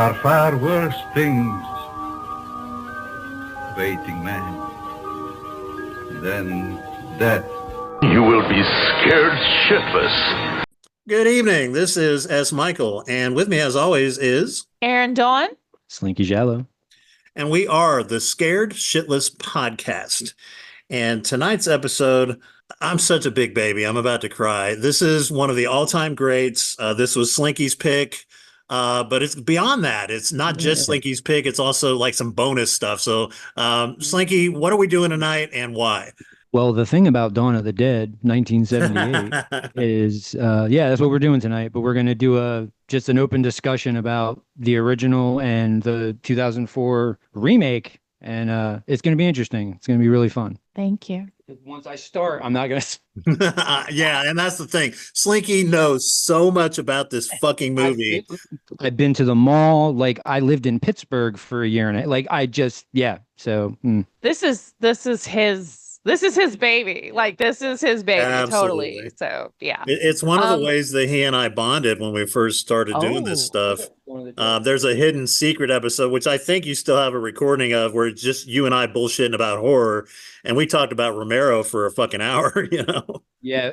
are far worse things waiting, man, than death. You will be scared shitless. Good evening. This is S. Michael, and with me, as always, is ERIN Dawn, Slinky Giallo, and we are the Scared Shitless podcast. And tonight's episode, I'm such a big baby. I'm about to cry. This is one of the all-time greats. This was Slinky's pick, but it's beyond that. It's not just Slinky's pick. It's also like some bonus stuff. So, Slinky, what are we doing tonight, and why? Well, the thing about Dawn of the Dead, 1978, is, that's what we're doing tonight. But we're going to do just an open discussion about the original and the 2004 remake. And it's going to be interesting. It's going to be really fun. Thank you. Once I start, I'm not going to. Yeah, and that's the thing. Slinky knows so much about this fucking movie. I've been to the mall. Like, I lived in Pittsburgh for a year, and So This is his baby. Like, this is his baby. Absolutely. Totally. So, yeah. It's one of the ways that he and I bonded when we first started doing this stuff. There's a hidden secret episode, which I think you still have a recording of, where it's just you and I bullshitting about horror. And we talked about Romero for a fucking hour, you know? Yeah,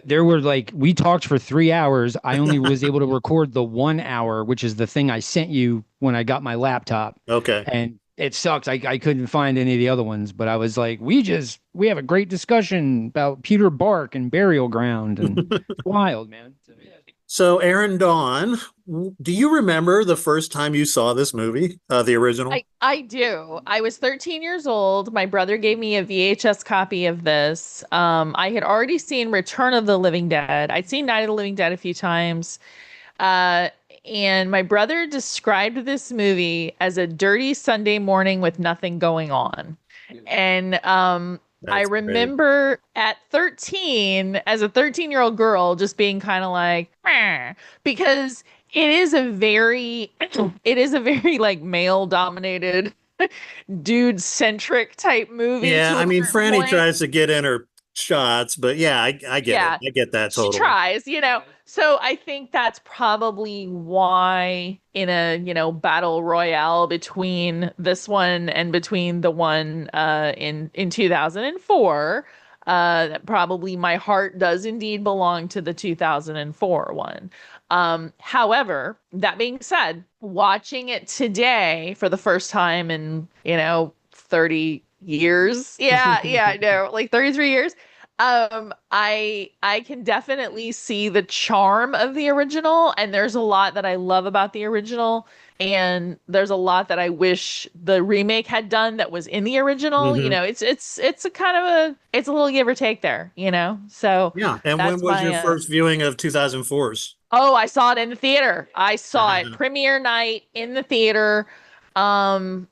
we talked for 3 hours. I only was able to record the 1 hour, which is the thing I sent you when I got my laptop. Okay. And it sucks. I couldn't find any of the other ones, but I was like, we have a great discussion about Peter Bark and Burial Ground, and it's wild, man. So, ERIN Dawn, do you remember the first time you saw this movie, the original? I do. I was 13 years old. My brother gave me a VHS copy of this. I had already seen Return of the Living Dead. I'd seen Night of the Living Dead a few times. And my brother described this movie as a dirty Sunday morning with nothing going on. And I remember at 13, as a 13-year-old girl, just being kind of like, meh, because it is a very like male dominated dude centric type movie. Yeah, I mean, Franny tries to get in her shots, but yeah, I get it. I get that totally. She tries, So I think that's probably why in a, battle royale between this one and between the one in 2004, probably my heart does indeed belong to the 2004 one. However, that being said, watching it today for the first time in, 30 years. Yeah, I know, like 33 years. I can definitely see the charm of the original, and there's a lot that I love about the original, and there's a lot that I wish the remake had done that was in the original. Mm-hmm. It's a little give or take there, So yeah. And when was your first viewing of 2004's? Oh, I saw it in the theater. I saw it premiere night in the theater. I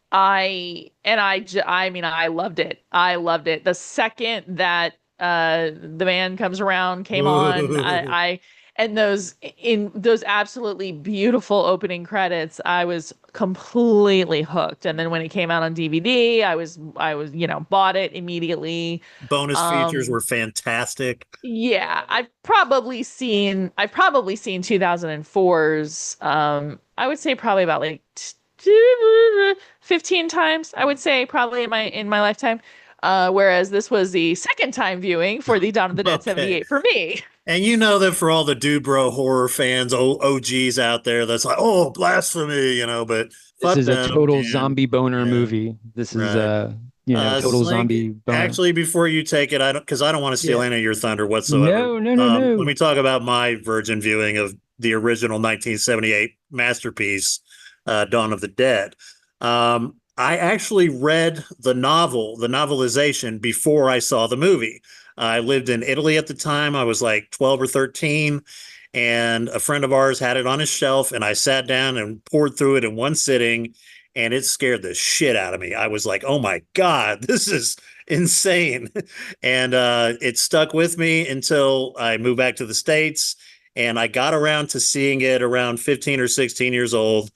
loved it. I loved it. The second that the man comes around came on, and those absolutely beautiful opening credits, I was completely hooked. And then when it came out on DVD, I was bought it immediately. Bonus features were fantastic. Yeah, I've probably seen 2004's I would say probably about like 15 times, I would say, probably in my lifetime. Whereas this was the second time viewing for the Dawn of the Dead 78 for me. And you know that for all the dude bro horror fans, OGs out there, that's like, oh, blasphemy, but this is a total zombie boner movie. This is total zombie boner. Actually, before you take it, I don't want to steal any of your thunder whatsoever. No. Let me talk about my virgin viewing of the original 1978 masterpiece, Dawn of the Dead. I actually read the novelization before I saw the movie. I lived in Italy at the time. I was like 12 or 13, and a friend of ours had it on his shelf, and I sat down and poured through it in one sitting, and it scared the shit out of me. I was like, oh my God, this is insane. And it stuck with me until I moved back to the States, and I got around to seeing it around 15 or 16 years old,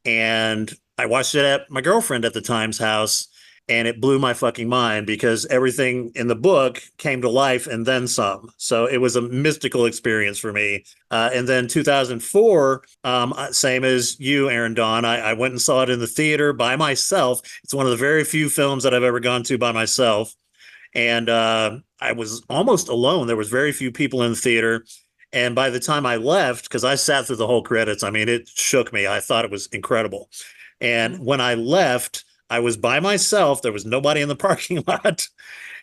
and I watched it at my girlfriend at the time's house, and it blew my fucking mind because everything in the book came to life and then some. So it was a mystical experience for me. And then 2004, same as you, ERIN Dawn, I went and saw it in the theater by myself. It's one of the very few films that I've ever gone to by myself. And I was almost alone. There was very few people in the theater. And by the time I left, because I sat through the whole credits, I mean, it shook me. I thought it was incredible. And when I left, I was by myself. There was nobody in the parking lot.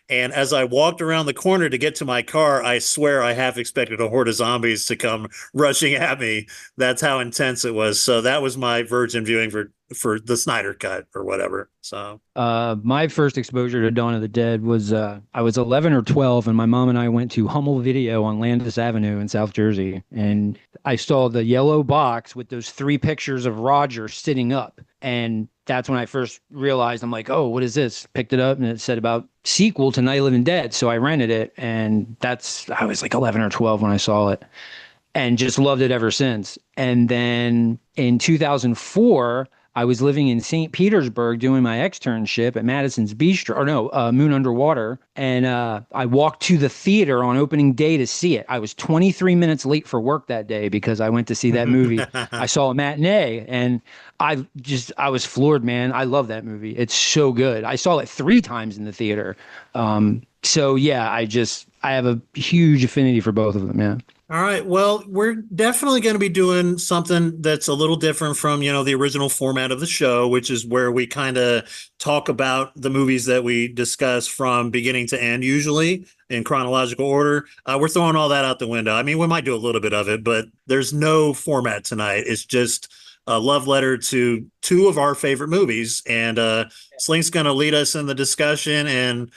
And as I walked around the corner to get to my car, I swear I half expected a horde of zombies to come rushing at me. That's how intense it was. So that was my virgin viewing for the Snyder cut or whatever. So my first exposure to Dawn of the Dead was I was 11 or 12, and my mom and I went to Hummel Video on Landis Avenue in South Jersey, and I saw the yellow box with those 3 pictures of Roger sitting up, and that's when I first realized, I'm like, oh, what is this? Picked it up, and it said about sequel to Night of the Living Dead. So I rented it, and I was like 11 or 12 when I saw it, and just loved it ever since. And then in 2004, I was living in St. Petersburg doing my externship at Madison's Bistro, or no, Moon Underwater. And I walked to the theater on opening day to see it. I was 23 minutes late for work that day because I went to see that movie. I saw a matinee, and I was floored, man. I love that movie. It's so good. I saw it 3 times in the theater. So yeah, I have a huge affinity for both of them. Yeah. all right. Well, we're definitely going to be doing something that's a little different from, the original format of the show, which is where we kind of talk about the movies that we discuss from beginning to end, usually in chronological order. We're throwing all that out the window. I mean, we might do a little bit of it, but there's no format tonight. It's just a love letter to 2 of our favorite movies. And Slink's going to lead us in the discussion. And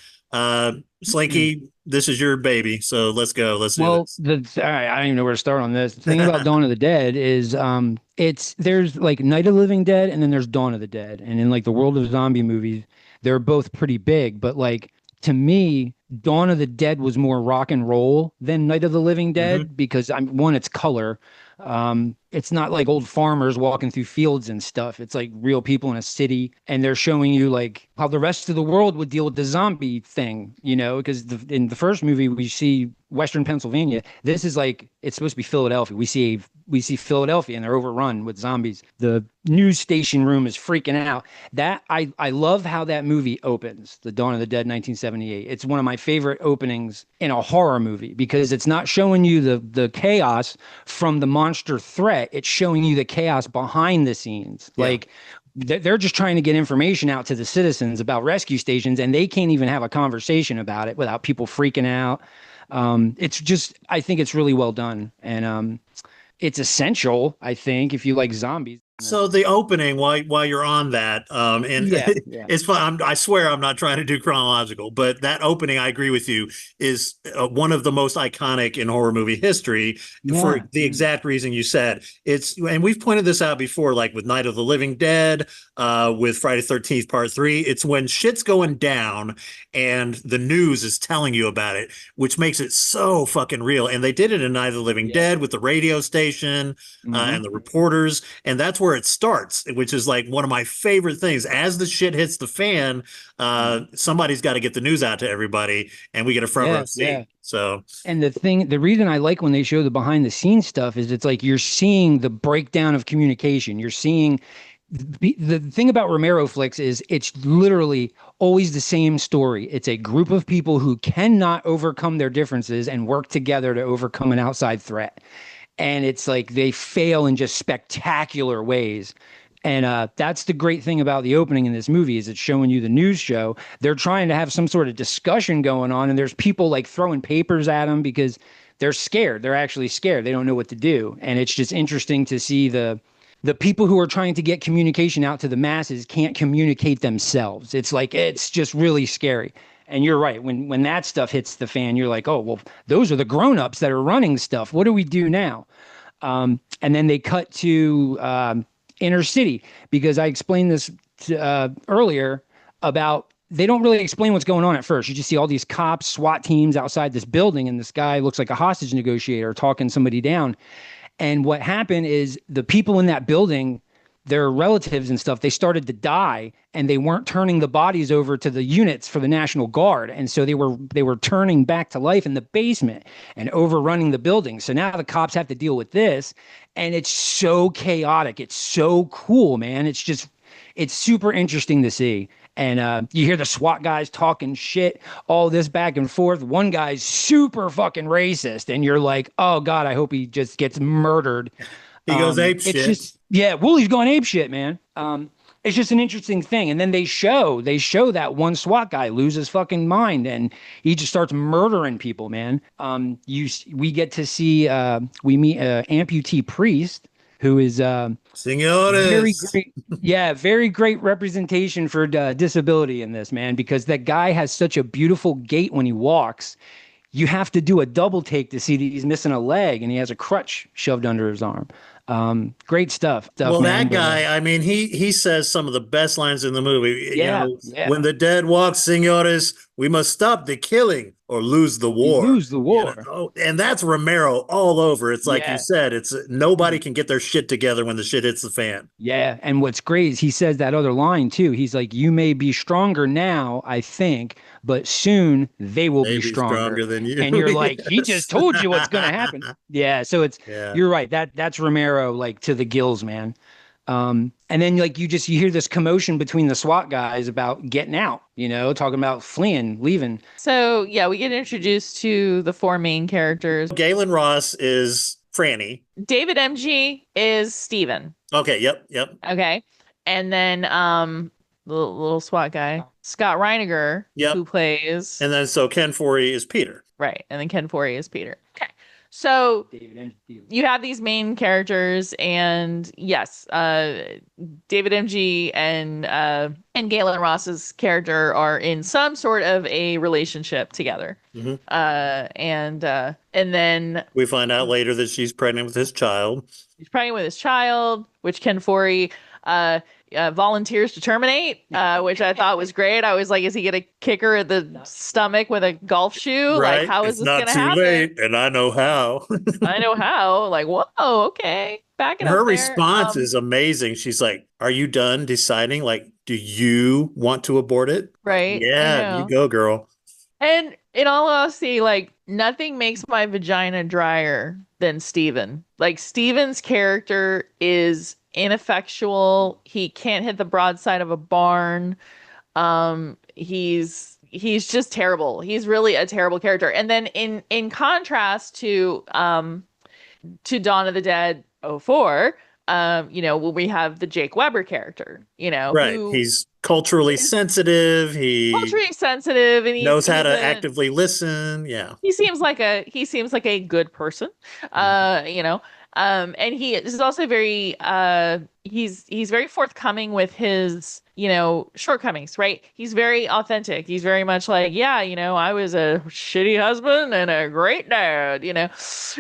Slinky, this is your baby, so let's go. Let's do this. All right, I don't even know where to start on this. The thing about Dawn of the Dead is there's like Night of the Living Dead, and then there's Dawn of the Dead. And in like the world of zombie movies, they're both pretty big. But like to me, Dawn of the Dead was more rock and roll than Night of the Living Dead because it's color. It's not like old farmers walking through fields and stuff. It's like real people in a city, and they're showing you like how the rest of the world would deal with the zombie thing, because in the first movie we see Western Pennsylvania. This is like, it's supposed to be Philadelphia. We see Philadelphia, and they're overrun with zombies. The news station room is freaking out. That I love how that movie opens, the Dawn of the Dead 1978. It's one of my favorite openings in a horror movie because it's not showing you the chaos from the monster threat. It's showing you the chaos behind the scenes. Yeah. Like they're just trying to get information out to the citizens about rescue stations, and they can't even have a conversation about it without people freaking out. I think it's really well done, and it's essential, I think, if you like zombies. So the opening, while you're on that, it's fun. I swear I'm not trying to do chronological, but that opening, I agree with you, is one of the most iconic in horror movie history for the exact reason you said. And we've pointed this out before, like with Night of the Living Dead, with Friday the 13th Part 3. It's when shit's going down and the news is telling you about it, which makes it so fucking real. And they did it in Night of the Living Dead with the radio station and the reporters, and that's where it starts, which is like one of my favorite things. As the shit hits the fan, somebody's got to get the news out to everybody, and we get a front row seat. Yeah. So, and the reason I like when they show the behind the scenes stuff is it's like you're seeing the breakdown of communication. You're seeing the thing about Romero flicks is it's literally always the same story. It's a group of people who cannot overcome their differences and work together to overcome an outside threat. And it's like they fail in just spectacular ways. And that's the great thing about the opening in this movie is it's showing you the news show. They're trying to have some sort of discussion going on, and there's people like throwing papers at them because they're scared. They're actually scared. They don't know what to do. And it's just interesting to see the people who are trying to get communication out to the masses can't communicate themselves. It's like, it's just really scary. And you're right. When that stuff hits the fan, you're like, oh, well, those are the grown-ups that are running stuff. What do we do now? And then they cut to inner city, because I explained this earlier about they don't really explain what's going on at first. You just see all these cops, SWAT teams outside this building, and this guy looks like a hostage negotiator talking somebody down. And what happened is the people in that building, their relatives and stuff, they started to die, and they weren't turning the bodies over to the units for the National Guard. And so they were turning back to life in the basement and overrunning the building. So now the cops have to deal with this, and it's so chaotic. It's so cool, man. It's super interesting to see. And you hear the SWAT guys talking shit, all this back and forth. One guy's super fucking racist, and you're like, oh God, I hope he just gets murdered. He goes ape it's shit. Just, yeah, Woolie's going ape shit, man. It's just an interesting thing. And then they show that one SWAT guy lose his fucking mind, and he just starts murdering people, man. We get to see, we meet amputee priest, who is Senores. very great. Yeah, very great representation for disability in this, man, because that guy has such a beautiful gait when he walks. You have to do a double take to see that he's missing a leg, and he has a crutch shoved under his arm. Great stuff. Well, man, that guy, I mean, he says some of the best lines in the movie. Yeah, You know, when the dead walk, senores, we must stop the killing or lose the war. Lose the war. You know? And that's Romero all over. It's like Yeah. you said, it's nobody can get their shit together when the shit hits the fan. Yeah, and what's great is he says that other line too. He's like, "You may be stronger now, I think, but soon they will be stronger than you." And you're like, he just told you what's going to happen. Yeah, so you're right. That's Romero, like, to the gills, man. And then like you hear this commotion between the SWAT guys about getting out, talking about fleeing, leaving. So yeah, we get introduced to the four main characters. Galen Ross is Franny. David MG is Steven. Okay, yep. Okay. And then the little SWAT guy, Scott Reiniger, who plays. And then so Ken Foree is Peter. Right. And then Ken Foree is Peter. Okay. So you have these main characters, and yes, David MG and Galen Ross's character are in some sort of a relationship together. Mm-hmm. And then we find out later that she's pregnant with his child. She's pregnant with his child, which Ken Foree volunteers to terminate, which I thought was great. I was like, is he gonna kick her in the stomach with a golf shoe? Right. Like, how is this gonna happen? It's not too late, and I know how. I know how. Like, whoa, okay, back it up. Her response is amazing. She's like, "Are you done deciding? Like, do you want to abort it?" Right. Yeah, you go, girl. And in all honesty, like, nothing makes my vagina drier than Steven. Like, Steven's character is ineffectual. He can't hit the broadside of a barn. He's just terrible. He's really a terrible character. And then in contrast to Dawn of the Dead 04, when we have the Jake Weber character, right. He's culturally sensitive. And he knows how to actively listen. Yeah. He seems like a good person. And he is also very he's very forthcoming with his shortcomings, right? He's very authentic. He's very much like, I was a shitty husband and a great dad,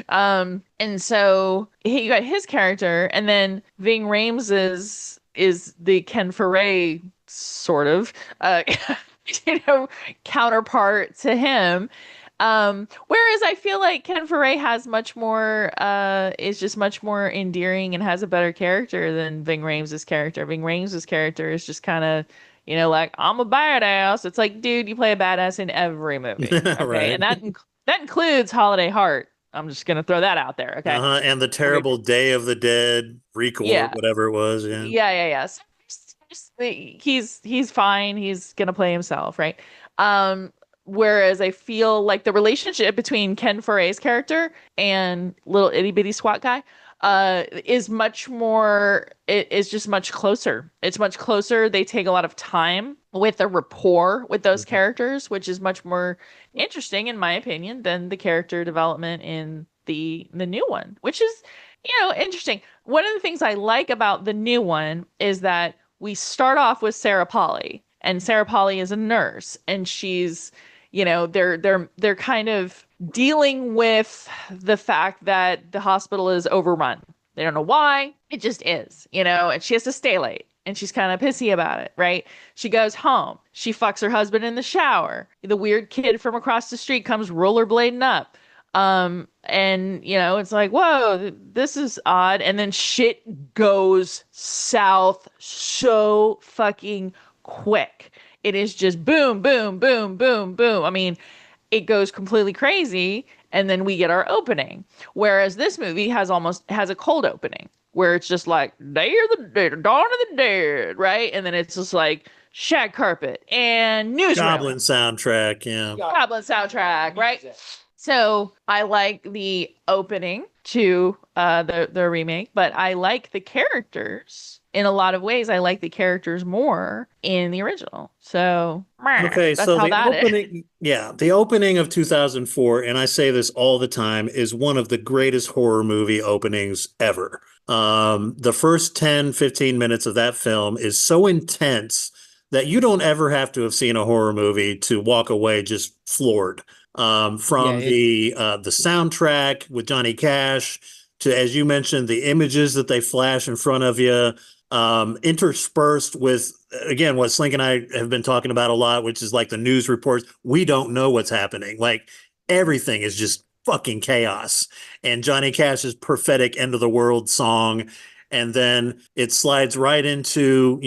and so you got his character, and then Ving Rhames is the Ken Foree sort of counterpart to him. Whereas I feel like Ken Foree has much more, is just much more endearing and has a better character than Ving Rhames' character. Ving Rhames' character is just kind of, like, I'm a badass. It's like, dude, you play a badass in every movie. Okay? Right. And that includes Holiday Heart. I'm just going to throw that out there. Okay. And the terrible Day of the Dead, Record, whatever it was. Yeah. So he's fine. He's going to play himself. Right. Whereas I feel like the relationship between Ken Foree's character and little itty bitty SWAT guy is much more, it's just much closer. It's much closer. They take a lot of time with the rapport with those characters, which is much more interesting, in my opinion, than the character development in the new one, which is, interesting. One of the things I like about the new one is that we start off with Sarah Polley, and Sarah Polley is a nurse, and she's, they're kind of dealing with the fact that the hospital is overrun. They don't know why. It just is, and she has to stay late, and she's kind of pissy about it, right? She goes home. She fucks her husband in the shower. The weird kid from across the street comes rollerblading up. And it's like, whoa, this is odd. And then shit goes south so fucking quick. It is just boom, boom, boom, boom, boom. I mean, it goes completely crazy, and then we get our opening. Whereas this movie has a cold opening where it's just like Day of the Dead, Dawn of the Dead, right? And then it's just like shag carpet and news Goblin soundtrack, yeah. Goblin soundtrack, right? So I like the opening to the remake, but I like the characters in a lot of ways. I like the characters more in the original. So okay, that's so how the that opening, the opening of 2004, and I say this all the time, is one of the greatest horror movie openings ever. The first 10, 15 minutes of that film is so intense that you don't ever have to have seen a horror movie to walk away just floored. From the soundtrack with Johnny Cash to, as you mentioned, the images that they flash in front of you, interspersed with, again, what Slink and I have been talking about a lot, which is like the news reports. We don't know what's happening. Like everything is just fucking chaos. And Johnny Cash's prophetic end of the world song. And then it slides right into,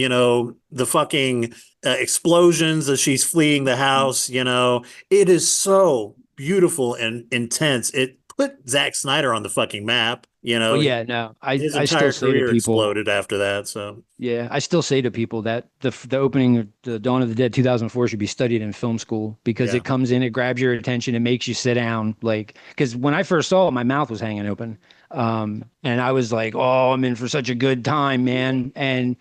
the fucking explosions as she's fleeing the house. It is so beautiful and intense. It put Zack Snyder on the fucking map. His entire still say to career people, exploded after that. So yeah, I still say to people that the opening of the Dawn of the Dead 2004 should be studied in film school because it comes in, it grabs your attention, it makes you sit down. Like, because when I first saw it, my mouth was hanging open, and I was like, "Oh, I'm in for such a good time, man!" And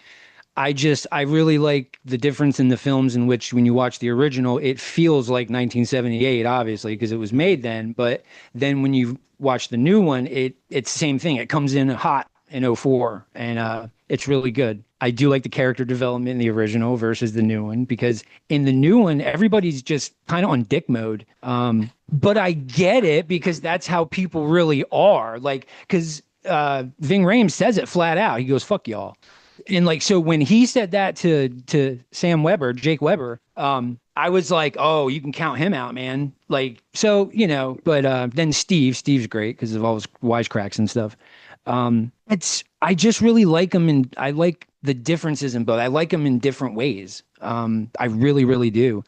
I really like the difference in the films in which when you watch the original, it feels like 1978, obviously, because it was made then. But then when you watch the new one, it's the same thing. It comes in hot in '04, and it's really good. I do like the character development in the original versus the new one, because in the new one, everybody's just kind of on dick mode. But I get it because that's how people really are. Like, because Ving Rhames says it flat out. He goes, "Fuck y'all." And like, so when he said that to Sam Weber, Jake Weber, I was like, oh, you can count him out, man. Like, so, but then Steve's great because of all his wisecracks and stuff. I just really like him, and I like the differences in both. I like him in different ways. I really, really do.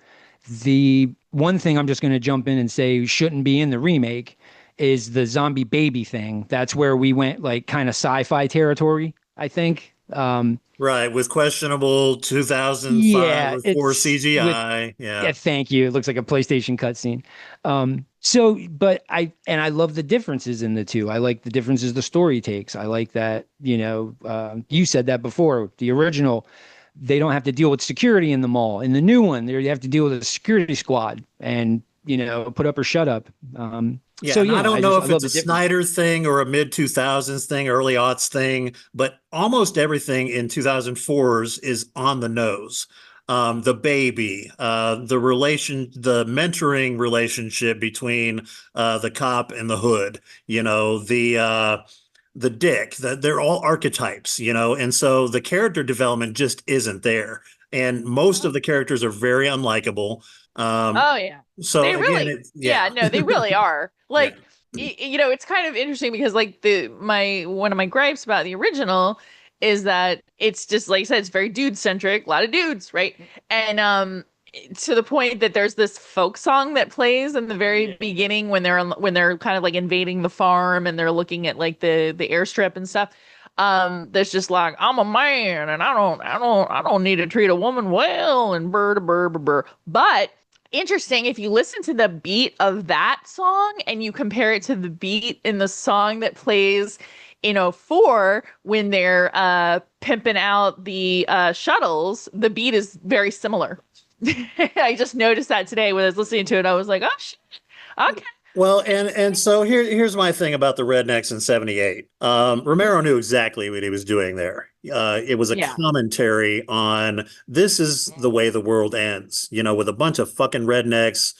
The one thing I'm just going to jump in and say shouldn't be in the remake is the zombie baby thing. That's where we went like kind of sci-fi territory, I think. Right, with questionable 2005 or 4 CGI. Yeah, thank you. It looks like a PlayStation cutscene. But I love the differences in the two. I like the differences the story takes. I like that, you said that before. The original, they don't have to deal with security in the mall. In the new one, they have to deal with a security squad and, put up or shut up. I don't know if it's a Snyder thing or a mid-2000s thing, early aughts thing, but almost everything in 2004's is on the nose. The baby, the mentoring relationship between the cop and the hood, the dick, they're all archetypes, and so the character development just isn't there. And most of the characters are very unlikable. Oh yeah. So they again, really, no, they really are. Like, it's kind of interesting because like one of my gripes about the original is that it's just like you said, it's very dude centric, a lot of dudes, right? And to the point that there's this folk song that plays in the very beginning when they're kind of like invading the farm and they're looking at like the airstrip and stuff. That's just like, I'm a man and I don't need to treat a woman well and burr. But interesting, if you listen to the beat of that song and you compare it to the beat in the song that plays in '04 when they're pimping out the shuttles, the beat is very similar. I just noticed that today when I was listening to it. I was like, oh shit, okay. Well, and so here's my thing about the Rednecks in '78. Romero knew exactly what he was doing there. It was a commentary on this is the way the world ends, with a bunch of fucking rednecks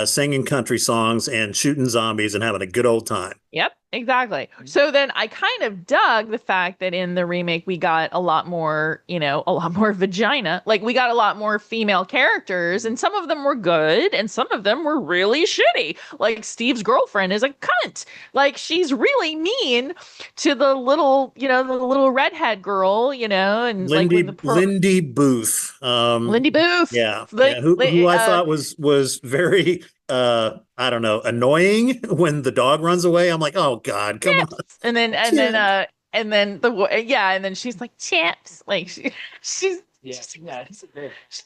singing country songs and shooting zombies and having a good old time. Yep, Exactly. So then I kind of dug the fact that in the remake we got a lot more, a lot more vagina. Like we got a lot more female characters, and some of them were good and some of them were really shitty. Like Steve's girlfriend is a cunt. Like she's really mean to the little, the little redhead girl, and Lindy, like Lindy Booth. Lindy Booth. Yeah. Who I thought was very I don't know, annoying when the dog runs away. I'm like, oh God, come on. And then she's like Chips. Like she's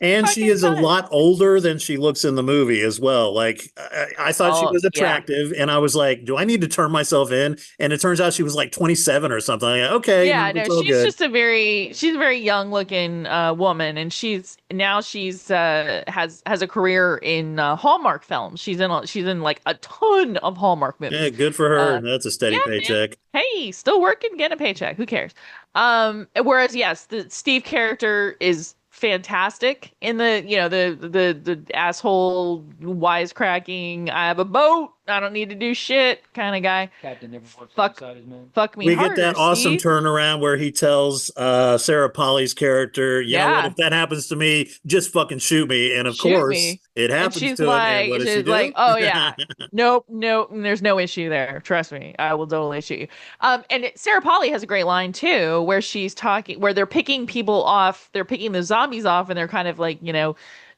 and she is a lot older than she looks in the movie as well. Like I thought she was attractive, and I was like, do I need to turn myself in? And it turns out she was like 27 or something. Like, okay, yeah, no, she's good. She's a very young looking woman, and she's has a career in Hallmark films. She's in like a ton of Hallmark movies. Yeah, good for her. That's a steady paycheck. Man. Hey, still working, getting a paycheck. Who cares? Whereas yes, the Steve character is fantastic in the asshole wisecracking, I have a boat, I don't need to do shit kind of guy. Captain never works outside his man. Fuck me we harder, get that awesome Steve. turnaround where he tells Sarah Polly's character, you know what, if that happens to me, just fucking shoot me. And of course it happens to him. And what does she do? Like, oh yeah, nope, there's no issue there, trust me, I will totally shoot you. And Sarah Polly has a great line too, where she's talking, where they're picking people off, they're picking the zombies off, and they're kind of like,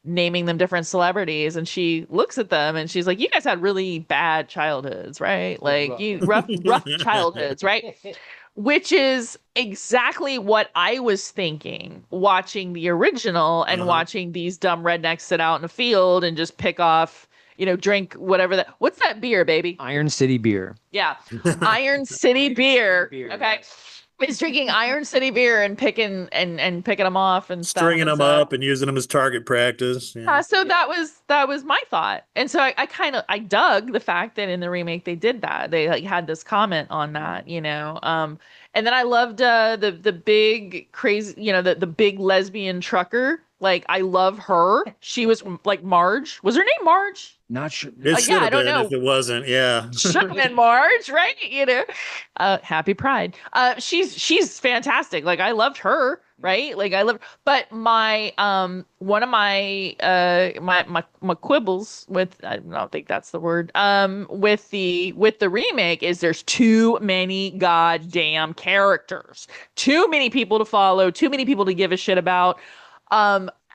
naming them different celebrities, and she looks at them and she's like, you guys had really bad childhoods, right? Like you rough childhoods, right? Which is exactly what I was thinking watching the original and watching these dumb rednecks sit out in a field and just pick off, drink whatever what's that beer, baby? Iron City beer. Yeah. Iron City beer. Okay. He's drinking Iron City beer and picking them off and stringing them up and using them as target practice. Yeah. So that was my thought, and so I dug the fact that in the remake they did that. They had this comment on that, and then I loved the big crazy, the big lesbian trucker. Like I love her. She was like Marge. Was her name Marge? Not sure. It should have been if it wasn't. Yeah. Should have been Marge, right? Happy Pride. She's fantastic. Like I loved her, right? Like but my one of my my quibbles with, I don't think that's the word, with the remake is there's too many goddamn characters. Too many people to follow, too many people to give a shit about.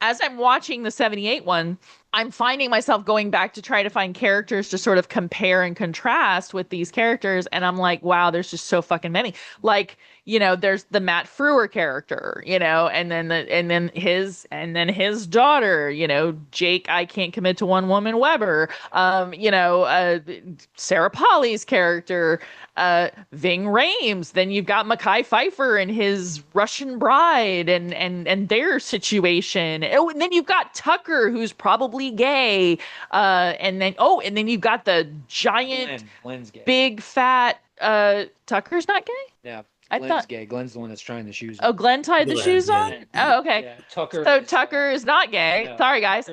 As I'm watching the 78 one, I'm finding myself going back to try to find characters to sort of compare and contrast with these characters. And I'm like, wow, there's just so fucking many. Like, there's the Matt Frewer character, and then his daughter, Jake, I can't commit to one woman Weber, Sarah Polly's character, Ving Rhames. Then you've got Mekhi Phifer and his Russian bride and their situation. Oh, and then you've got Tucker, who's probably gay. And then you've got the giant, Glenn's gay. Big fat, Tucker's not gay? Yeah. I thought gay. Glenn's the one that's trying the shoes. Oh, Glenn tied the shoes on? Oh, okay. Yeah. Tucker. So Tucker is not gay. No. Sorry, guys.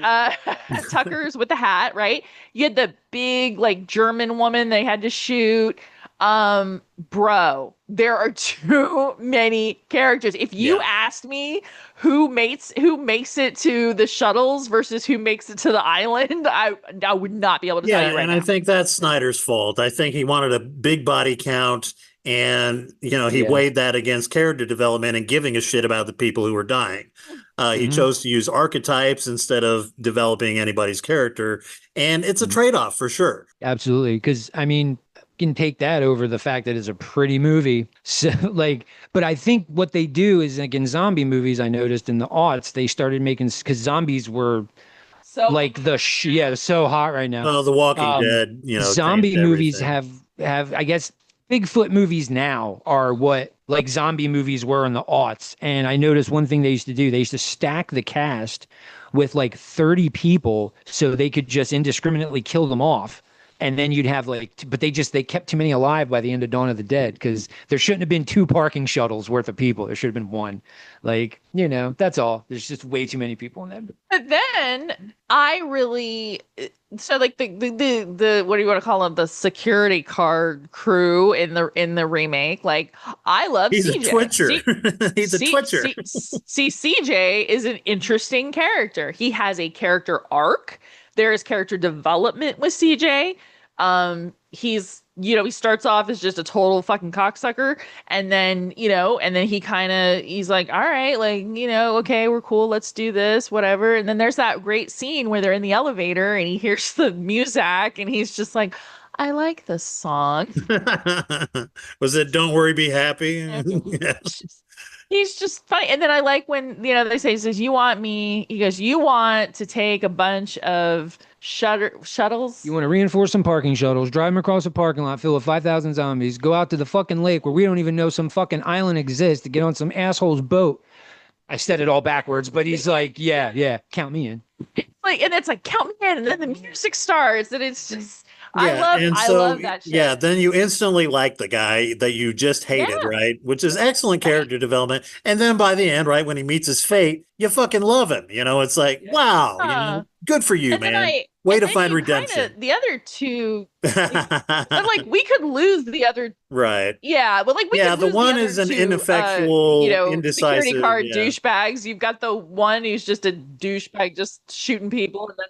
Tucker's with the hat, right? You had the big, like, German woman they had to shoot. Bro, there are too many characters. If you asked me who makes it to the shuttles versus who makes it to the island, I would not be able to tell you right now. I think that's Snyder's fault. I think he wanted a big body count, and he weighed that against character development and giving a shit about the people who were dying. He chose to use archetypes instead of developing anybody's character, and it's a trade-off for sure. Absolutely, because can take that over the fact that it's a pretty movie. So but I think what they do is, like, in zombie movies, I noticed in the aughts, they started making, because zombies were so like so hot right now. Oh, The Walking Dead, zombie movies have, I guess, Bigfoot movies now are what like zombie movies were in the aughts. And I noticed one thing they used to do, they used to stack the cast with like 30 people so they could just indiscriminately kill them off. And then you'd have like, but they kept too many alive by the end of Dawn of the Dead because there shouldn't have been 2 parking shuttles worth of people. There should have been 1. Like, that's all. There's just way too many people in that. But then I really, so like the what do you want to call them? The security guard crew in the remake. Like, I love He's CJ. a twitcher. He's a twitcher. See, CJ is an interesting character. He has a character arc. There is character development with CJ. He's, he starts off as just a total fucking cocksucker. And then, he's like, all right, like, okay, we're cool. Let's do this, whatever. And then there's that great scene where they're in the elevator and he hears the music and he's just like, I like this song. Was it Don't Worry, Be Happy? He's just funny. And then I like when, they say, he says, you want to take a bunch of shuttles? You want to reinforce some parking shuttles, drive them across a parking lot filled with 5,000 zombies, go out to the fucking lake where we don't even know some fucking island exists to get on some asshole's boat. I said it all backwards, but he's like, yeah, count me in. And it's like, count me in. And then the music starts and it's just... Yeah, I love that shit. Yeah, then you instantly like the guy that you just hated, right? Which is excellent character development. And then by the end, right, when he meets his fate, you fucking love him. It's like, wow, good for you, man. Way to find redemption. The other two, like we could lose the other. Right. Yeah, but like we could the lose one the is an two, ineffectual, indecisive security guard douchebags. You've got the one who's just a douchebag, just shooting people, and then.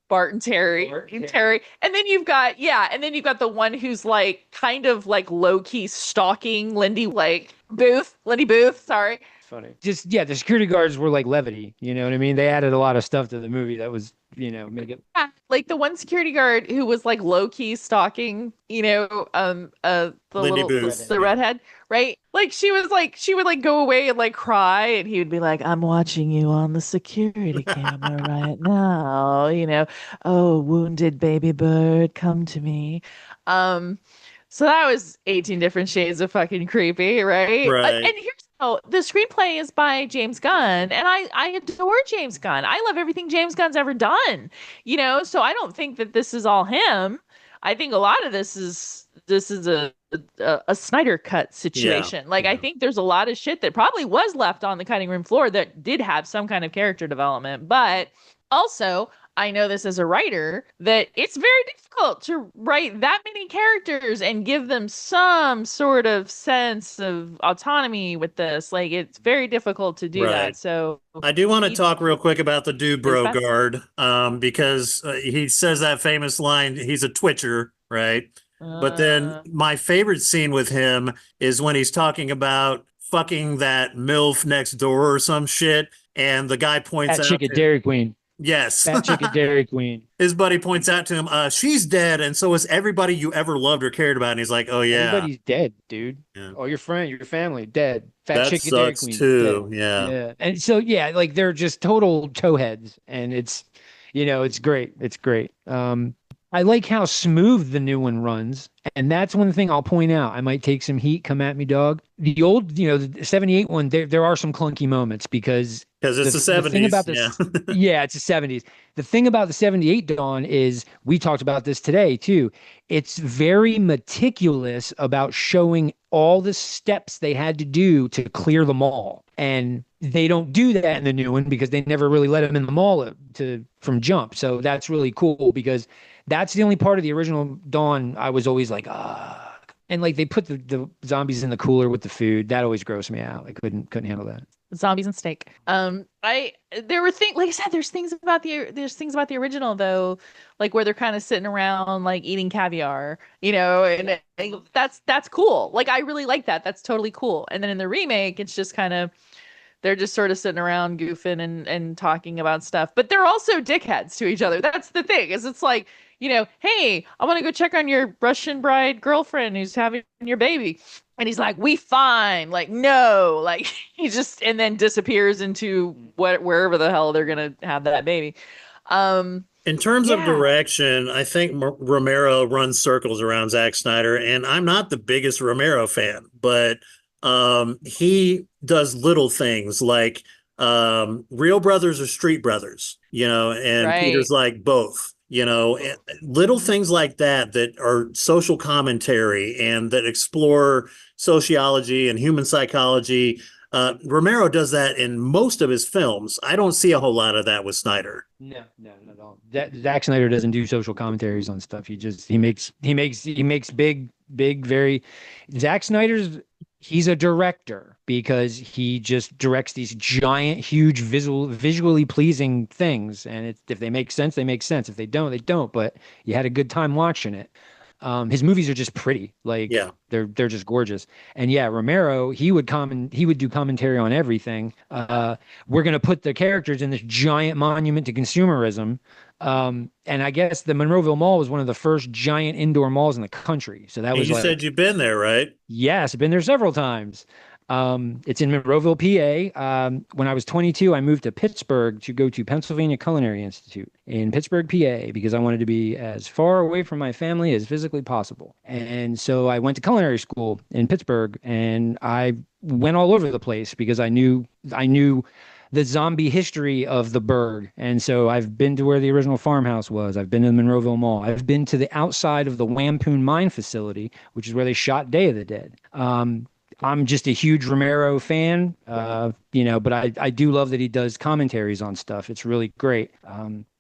Bart and Terry. And then you've got the one who's like kind of like low-key stalking Lindy Booth, sorry. Funny. Just the security guards were like levity, you know what I mean? They added a lot of stuff to the movie that was, make it like the one security guard who was like low-key stalking, the Lindy Booth. The redhead, right? Like she would like go away and like cry and he would be like, I'm watching you on the security camera right now, oh, wounded baby bird, come to me. So that was 18 different shades of fucking creepy, right? And here's the screenplay is by James Gunn, and I adore James Gunn. I love everything James Gunn's ever done, so I don't think that this is all him. I think a lot of this is a Snyder cut situation. I think there's a lot of shit that probably was left on the cutting room floor that did have some kind of character development, but also I know this as a writer that it's very difficult to write that many characters and give them some sort of sense of autonomy with this. Like, it's very difficult to do that. So I do want to talk real quick about the dude bro guard, because he says that famous line, he's a twitcher, right? But then my favorite scene with him is when he's talking about fucking that MILF next door or some shit, and the guy points out chicken Dairy Queen. Yes. Fat chicken Dairy Queen. His buddy points out to him, she's dead, and so is everybody you ever loved or cared about. And he's like, oh, yeah. Everybody's dead, dude. Yeah. All your friends, your family, dead. Fat that chicken Dairy sucks Queen. Too. Dead. Yeah. And so, like, they're just total towheads, and it's, it's great. It's great. I like how smooth the new one runs. And that's one thing I'll point out. I might take some heat. Come at me, dog. The old, the 78 one, there are some clunky moments because it's the 70s. The thing about this, it's the 70s. The thing about the 78 Dawn is, we talked about this today too. It's very meticulous about showing all the steps they had to do to clear the mall. And they don't do that in the new one because they never really let them in the mall from jump. So that's really cool because that's the only part of the original Dawn I was always like, and like they put the zombies in the cooler with the food. That always grossed me out. I couldn't handle that. Zombies and steak. There were things, like I said, there's things about the original though, like where they're kind of sitting around like eating caviar, and that's cool. Like, I really like that. That's totally cool. And then in the remake, it's just kind of, they're just sort of sitting around goofing and talking about stuff, but they're also dickheads to each other. That's the thing, is it's like, hey, I want to go check on your Russian bride girlfriend who's having your baby. And he's like, we fine. Like, no, like he just, and then disappears into wherever the hell they're going to have that baby. In terms of direction, I think Romero runs circles around Zack Snyder, and I'm not the biggest Romero fan, but he does little things like real brothers or street brothers, and Right. Peter's like both, and little things like that that are social commentary and that explore sociology and human psychology. Romero does that in most of his films. I don't see a whole lot of that with Snyder. No, no, not at all. Zack Snyder doesn't do social commentaries on stuff. He makes big, very. Zack Snyder's he's a director because he just directs these giant, huge, visually pleasing things, and if they make sense, they make sense. If they don't, they don't. But you had a good time watching it. His movies are just pretty, like Yeah. they're just gorgeous. And yeah, Romero, he would do commentary on everything. We're gonna put the characters in this giant monument to consumerism. And I guess the Monroeville Mall was one of the first giant indoor malls in the country. So that And was you like, said you've been there, right? yes, I've been there several times. It's in Monroeville, PA. When I was 22, I moved to Pittsburgh to go to Pennsylvania Culinary Institute in Pittsburgh, PA, because I wanted to be as far away from my family as physically possible. And so I went to culinary school in Pittsburgh, and I went all over the place because I knew the zombie history of the burg. And so I've been to where the original farmhouse was. I've been to the Monroeville Mall. I've been to the outside of the Wampoon Mine facility, which is where they shot Day of the Dead. I'm just a huge Romero fan, but I do love that he does commentaries on stuff. It's really great.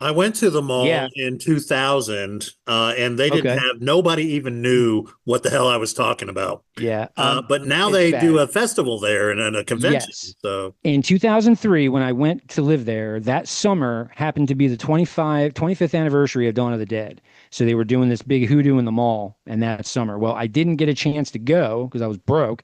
I went to the mall Yeah. in 2000, and they didn't Okay. have, nobody even knew what the hell I was talking about. Yeah. But now it's they bad. do a festival there and a convention. Yes. So In 2003, when I went to live there, that summer happened to be the 25th anniversary of Dawn of the Dead. So they were doing this big hoodoo in the mall in that summer. Well, I didn't get a chance to go because I was broke.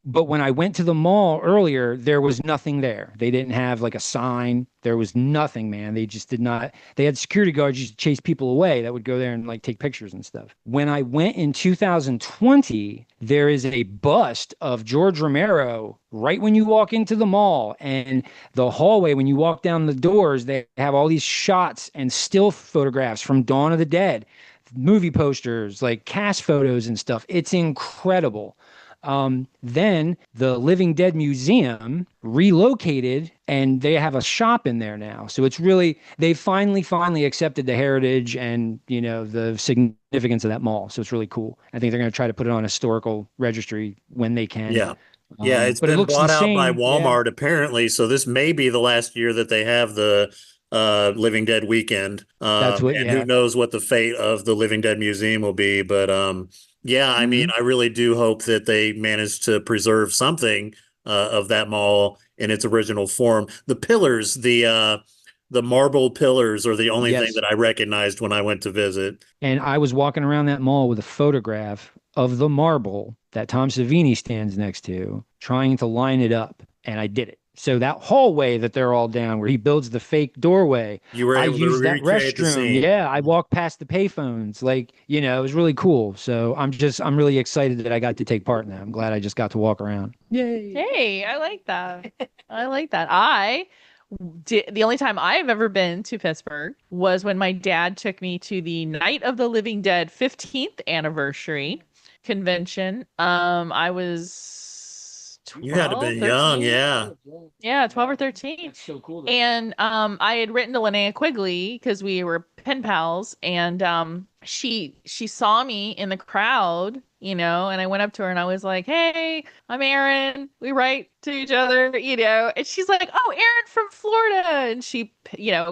But when I went to the mall earlier, there was nothing there. They didn't have like a sign. There was nothing, man. They just did not. They had security guards just to chase people away that would go there and like take pictures and stuff. When I went in 2020, there is a bust of George Romero right when you walk into the mall, and the hallway, when you walk down the doors, they have all these shots and still photographs from Dawn of the Dead, movie posters, like cast photos and stuff. It's incredible. Then the Living Dead Museum relocated and they have a shop in there now. So it's really, they finally accepted the heritage and, the significance of that mall. So it's really cool. I think they're going to try to put it on a historical registry when they can. yeah. Yeah, it's but been looks bought the out by same. Walmart apparently. So this may be the last year that they have the Living Dead weekend. That's what- and yeah. who knows what the fate of the Living Dead Museum will be. But yeah, I mean, I really do hope that they manage to preserve something of that mall in its original form. The pillars, the marble pillars are the only thing Yes. that I recognized when I went to visit. And I was walking around that mall with a photograph of the marble that Tom Savini stands next to, trying to line it up. And I did it. So that hallway that they're all down, where he builds the fake doorway, You were I able to used that recreate the restroom. scene. Yeah, I walked past the payphones. Like, it was really cool. So I'm really excited that I got to take part in that. I'm glad I just got to walk around. Yay. Hey, I like that. I like that. The only time I've ever been to Pittsburgh was when my dad took me to the Night of the Living Dead 15th anniversary convention. I was 12, You had to be 13? young, yeah. Yeah, 12 or 13. That's so cool. And I had written to Linnea Quigley because we were pen pals, and she saw me in the crowd, and I went up to her and I was like, "Hey, I'm Erin. We write to each other, and she's like, "Oh, Erin from Florida," and she,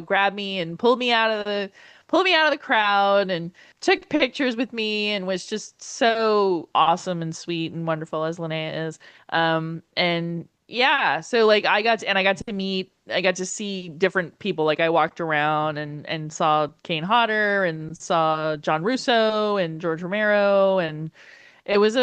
grabbed me and pulled me out of the crowd and took pictures with me and was just so awesome and sweet and wonderful as Linnea is. And yeah, so like I got to see different people. Like I walked around and saw Kane Hodder and saw John Russo and George Romero, and it was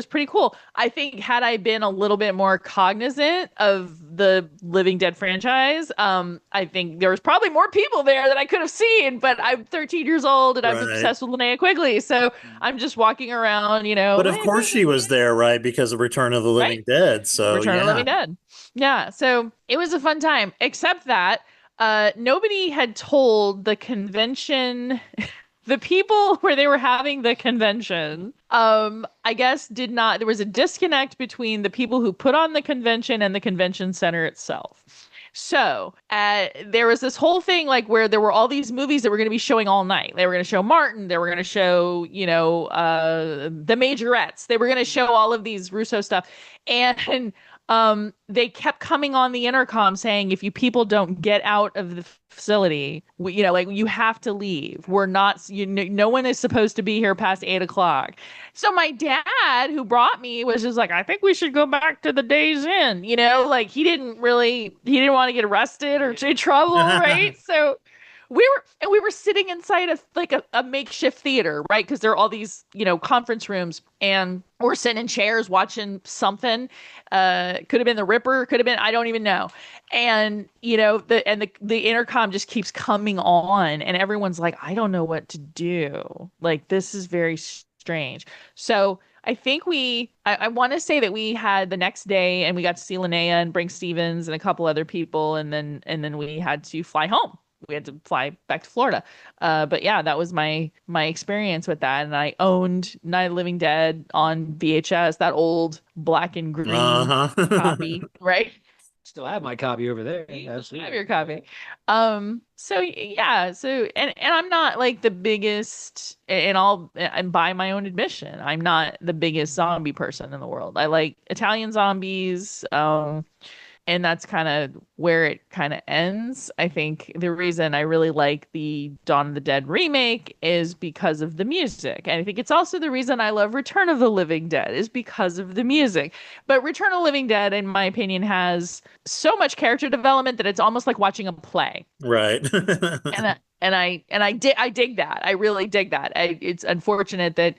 pretty cool. I think had I been a little bit more cognizant of the Living Dead franchise, I think there was probably more people there that I could have seen, but I'm 13 years old and I'm Right. obsessed with Linnea Quigley. So I'm just walking around, But of course she was there, right? Because of Return of the Living Dead. So Return of the yeah. Living Dead. Yeah. So it was a fun time, except that nobody had told the convention the people where they were having the convention, I guess there was a disconnect between the people who put on the convention and the convention center itself. So there was this whole thing like where there were all these movies that were going to be showing all night. They were going to show Martin. They were going to show, The Majorettes. They were going to show all of these Russo stuff. And they kept coming on the intercom saying, if you people don't get out of the facility, you have to leave. We're not, no one is supposed to be here past 8:00. So my dad, who brought me, was just like, I think we should go back to the Days Inn. He didn't want to get arrested or in trouble, right? So we were sitting inside of like a makeshift theater, right? Because there are all these, conference rooms, and we're sitting in chairs watching something. Could have been The Ripper, could have been, I don't even know. And, the intercom just keeps coming on, and everyone's like, I don't know what to do. Like, this is very strange. So I think I want to say that we had the next day, and we got to see Linnea and Brink Stevens and a couple other people, and then we had to fly home. We had to fly back to Florida. But yeah, that was my experience with that. And I owned Night of the Living Dead on VHS, that old black and green copy, right? Still have my copy over there. You still have your copy. So yeah, and I'm not like the biggest, and by my own admission, I'm not the biggest zombie person in the world. I like Italian zombies. And that's kind of where it kind of ends. I think the reason I really like the Dawn of the Dead remake is because of the music. And I think it's also the reason I love Return of the Living Dead is because of the music. But Return of the Living Dead, in my opinion, has so much character development that it's almost like watching a play. Right. and I dig that. I really dig that. It's unfortunate that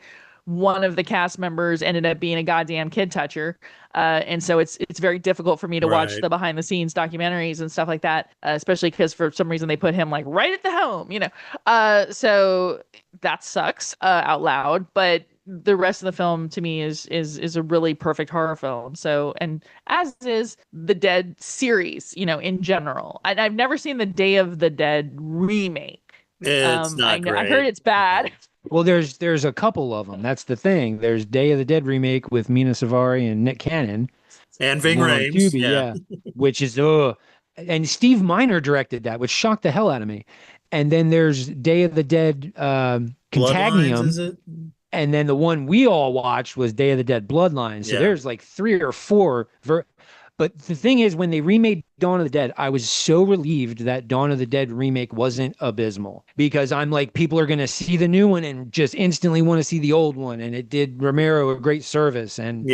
one of the cast members ended up being a goddamn kid toucher. And so it's very difficult for me to watch the behind the scenes documentaries and stuff like that, especially because for some reason they put him like right at the home, so that sucks out loud. But the rest of the film to me is a really perfect horror film. So, and as is the Dead series, in general. I've never seen the Day of the Dead remake. It's not great. I heard it's bad. Well, there's a couple of them. That's the thing. There's Day of the Dead remake with Mina Savari and Nick Cannon. And Ving Rhames. Yeah. Which is, and Steve Miner directed that, which shocked the hell out of me. And then there's Day of the Dead Contagium. Is it? And then the one we all watched was Day of the Dead Bloodlines. So there's like 3 or 4. But the thing is, when they remade Dawn of the Dead, I was so relieved that Dawn of the Dead remake wasn't abysmal, because I'm like, people are going to see the new one and just instantly want to see the old one. And it did Romero a great service. And,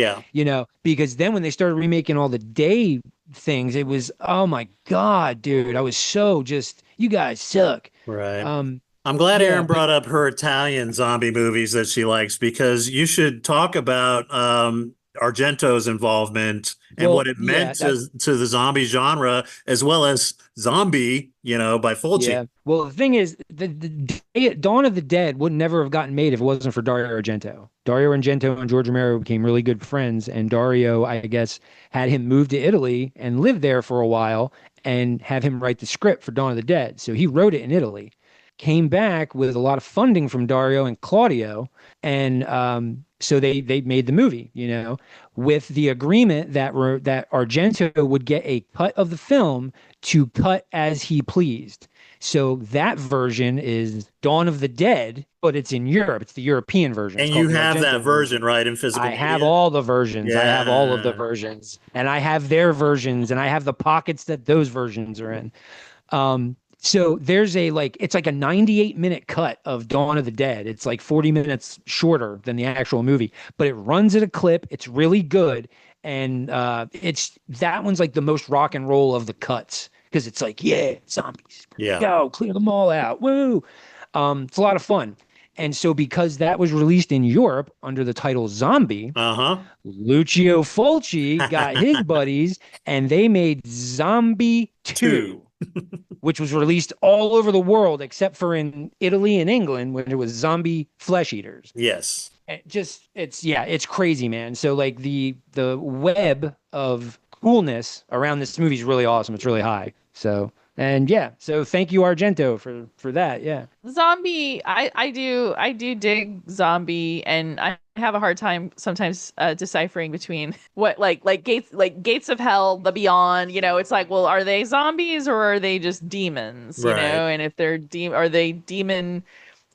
because then when they started remaking all the day things, it was, oh my God, dude, I was so just, you guys suck. Right. I'm glad Erin brought up her Italian zombie movies that she likes, because you should talk about Argento's involvement and what it meant to the zombie genre, as well as Zombie, by Fulci. Yeah. Well, the thing is, the Dawn of the Dead would never have gotten made if it wasn't for Dario Argento. Dario Argento and George Romero became really good friends, and Dario, I guess, had him move to Italy and live there for a while and have him write the script for Dawn of the Dead. So he wrote it in Italy, came back with a lot of funding from Dario and Claudio, and so they made the movie, with the agreement that Argento would get a cut of the film to cut as he pleased. So that version is Dawn of the Dead, but it's in Europe. It's the European version. And you have that version, right, in physical media? I have all the versions. Yeah. I have all of the versions. And I have their versions, and I have the pockets that those versions are in. So there's it's like a 98-minute cut of Dawn of the Dead. It's like 40 minutes shorter than the actual movie, but it runs at a clip. It's really good. And that one's like the most rock and roll of the cuts, because it's like, zombies. Go, clear them all out. Woo. It's a lot of fun. And so because that was released in Europe under the title Zombie, Lucio Fulci got his buddies, and they made Zombie 2. Which was released all over the world except for in Italy and England, when it was Zombie Flesh Eaters. Yes. It's crazy, man. So like the web of coolness around this movie is really awesome. It's really high. So And yeah, so thank you, Argento, for that. Yeah. Zombie, I do dig zombie, and I have a hard time sometimes deciphering between what gates of hell, the beyond, it's like, well, are they zombies or are they just demons, Right. and if they're are they demon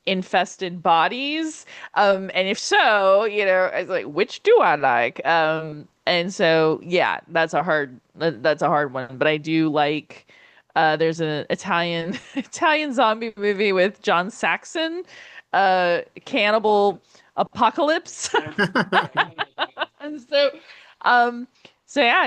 infested bodies, and if so, it's like, which do I like, and so yeah, that's a hard one, but I do like, there's an Italian zombie movie with John Saxon, Cannibal Apocalypse. And um, so yeah,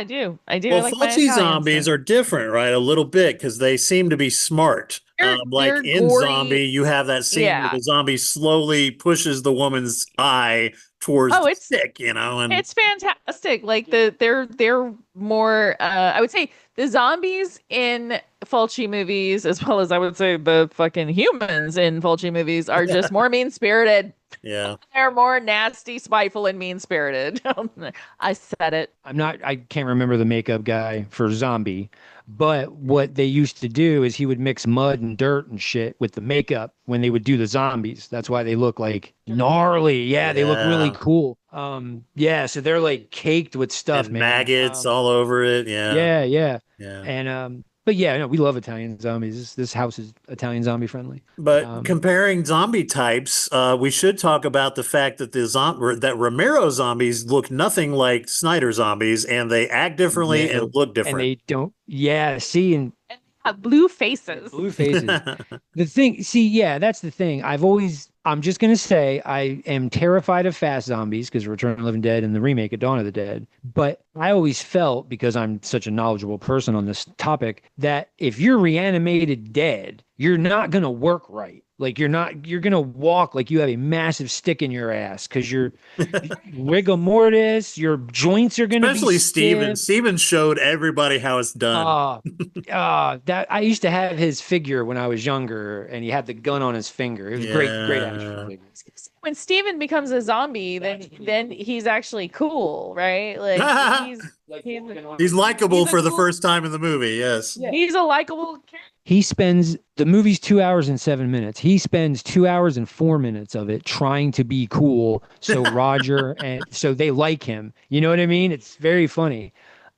I Well, like my Fulci Italian zombies stuff. are different, right? A little bit because they seem to be smart. Like They're in Zombie, gory. you have that scene where Yeah. the zombie slowly pushes the woman's eye towards Oh, the stick, and it's fantastic. Like they're more, I would say the zombies in Fulci movies, as well as I would say the fucking humans in Fulci movies, are just more mean-spirited. yeah. They're more nasty, spiteful, and mean-spirited. I said it. I can't remember the makeup guy for Zombie, but what they used to do is he would mix mud and dirt and shit with the makeup when they would do the zombies. That's why they look like gnarly. Yeah, they look really Yeah. cool. Yeah, so they're like caked with stuff, And man. maggots all over it. Yeah. Yeah, yeah. Yeah. And but yeah, no, we love Italian zombies. This house is Italian zombie friendly. But comparing zombie types, we should talk about the fact that that Romero zombies look nothing like Snyder zombies, and they act differently No, and look and different. they don't. Yeah, see, and And they have blue faces. blue faces. The thing, see, yeah, that's the thing. I'm just gonna say I am terrified of fast zombies because Return of the Living Dead and the remake of Dawn of the Dead. But I always felt, because I'm such a knowledgeable person on this topic, that if you're reanimated dead, you're not gonna work right. Like you're gonna walk like you have a massive stick in your ass because you're rigor mortis, your joints are gonna Especially be Steven. stiff. Steven showed everybody how it's done. That I used to have his figure when I was younger, and he had the gun on his finger. It was great action figure. When Steven becomes a zombie, then he's actually cool, right? Like He's likable he's a for the cool- first time in the movie. Yes. he's a likable character. He spends the movie's 2 hours and 7 minutes. He spends 2 hours and 4 minutes of it trying to be cool. So Roger and so they like him. You know what I mean? It's very funny.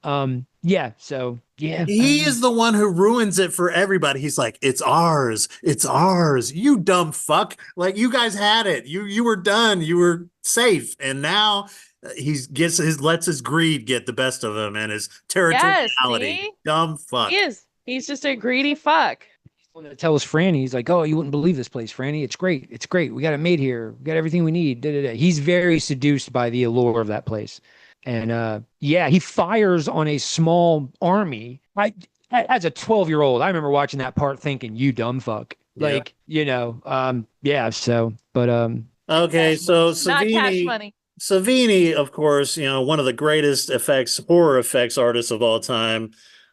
Yeah. So yeah. He is the one who ruins it for everybody. He's like, it's ours. It's ours. You dumb fuck. Like, you guys had it. You were done. You were safe. And now lets his greed get the best of him and his territoriality. see? Dumb fuck. He is. He's just a greedy fuck. One that tells Franny, he's like, "Oh, you wouldn't believe this place, Franny. It's great. It's great. We got it made here. We got everything we need." Da, da, da. He's very seduced by the allure of that place. And yeah, he fires on a small army. As a 12-year-old, I remember watching that part thinking, "You dumb fuck." Yeah. Like, yeah, so but Okay, so Not cash money. Savini, of course, one of the greatest horror effects artists of all time.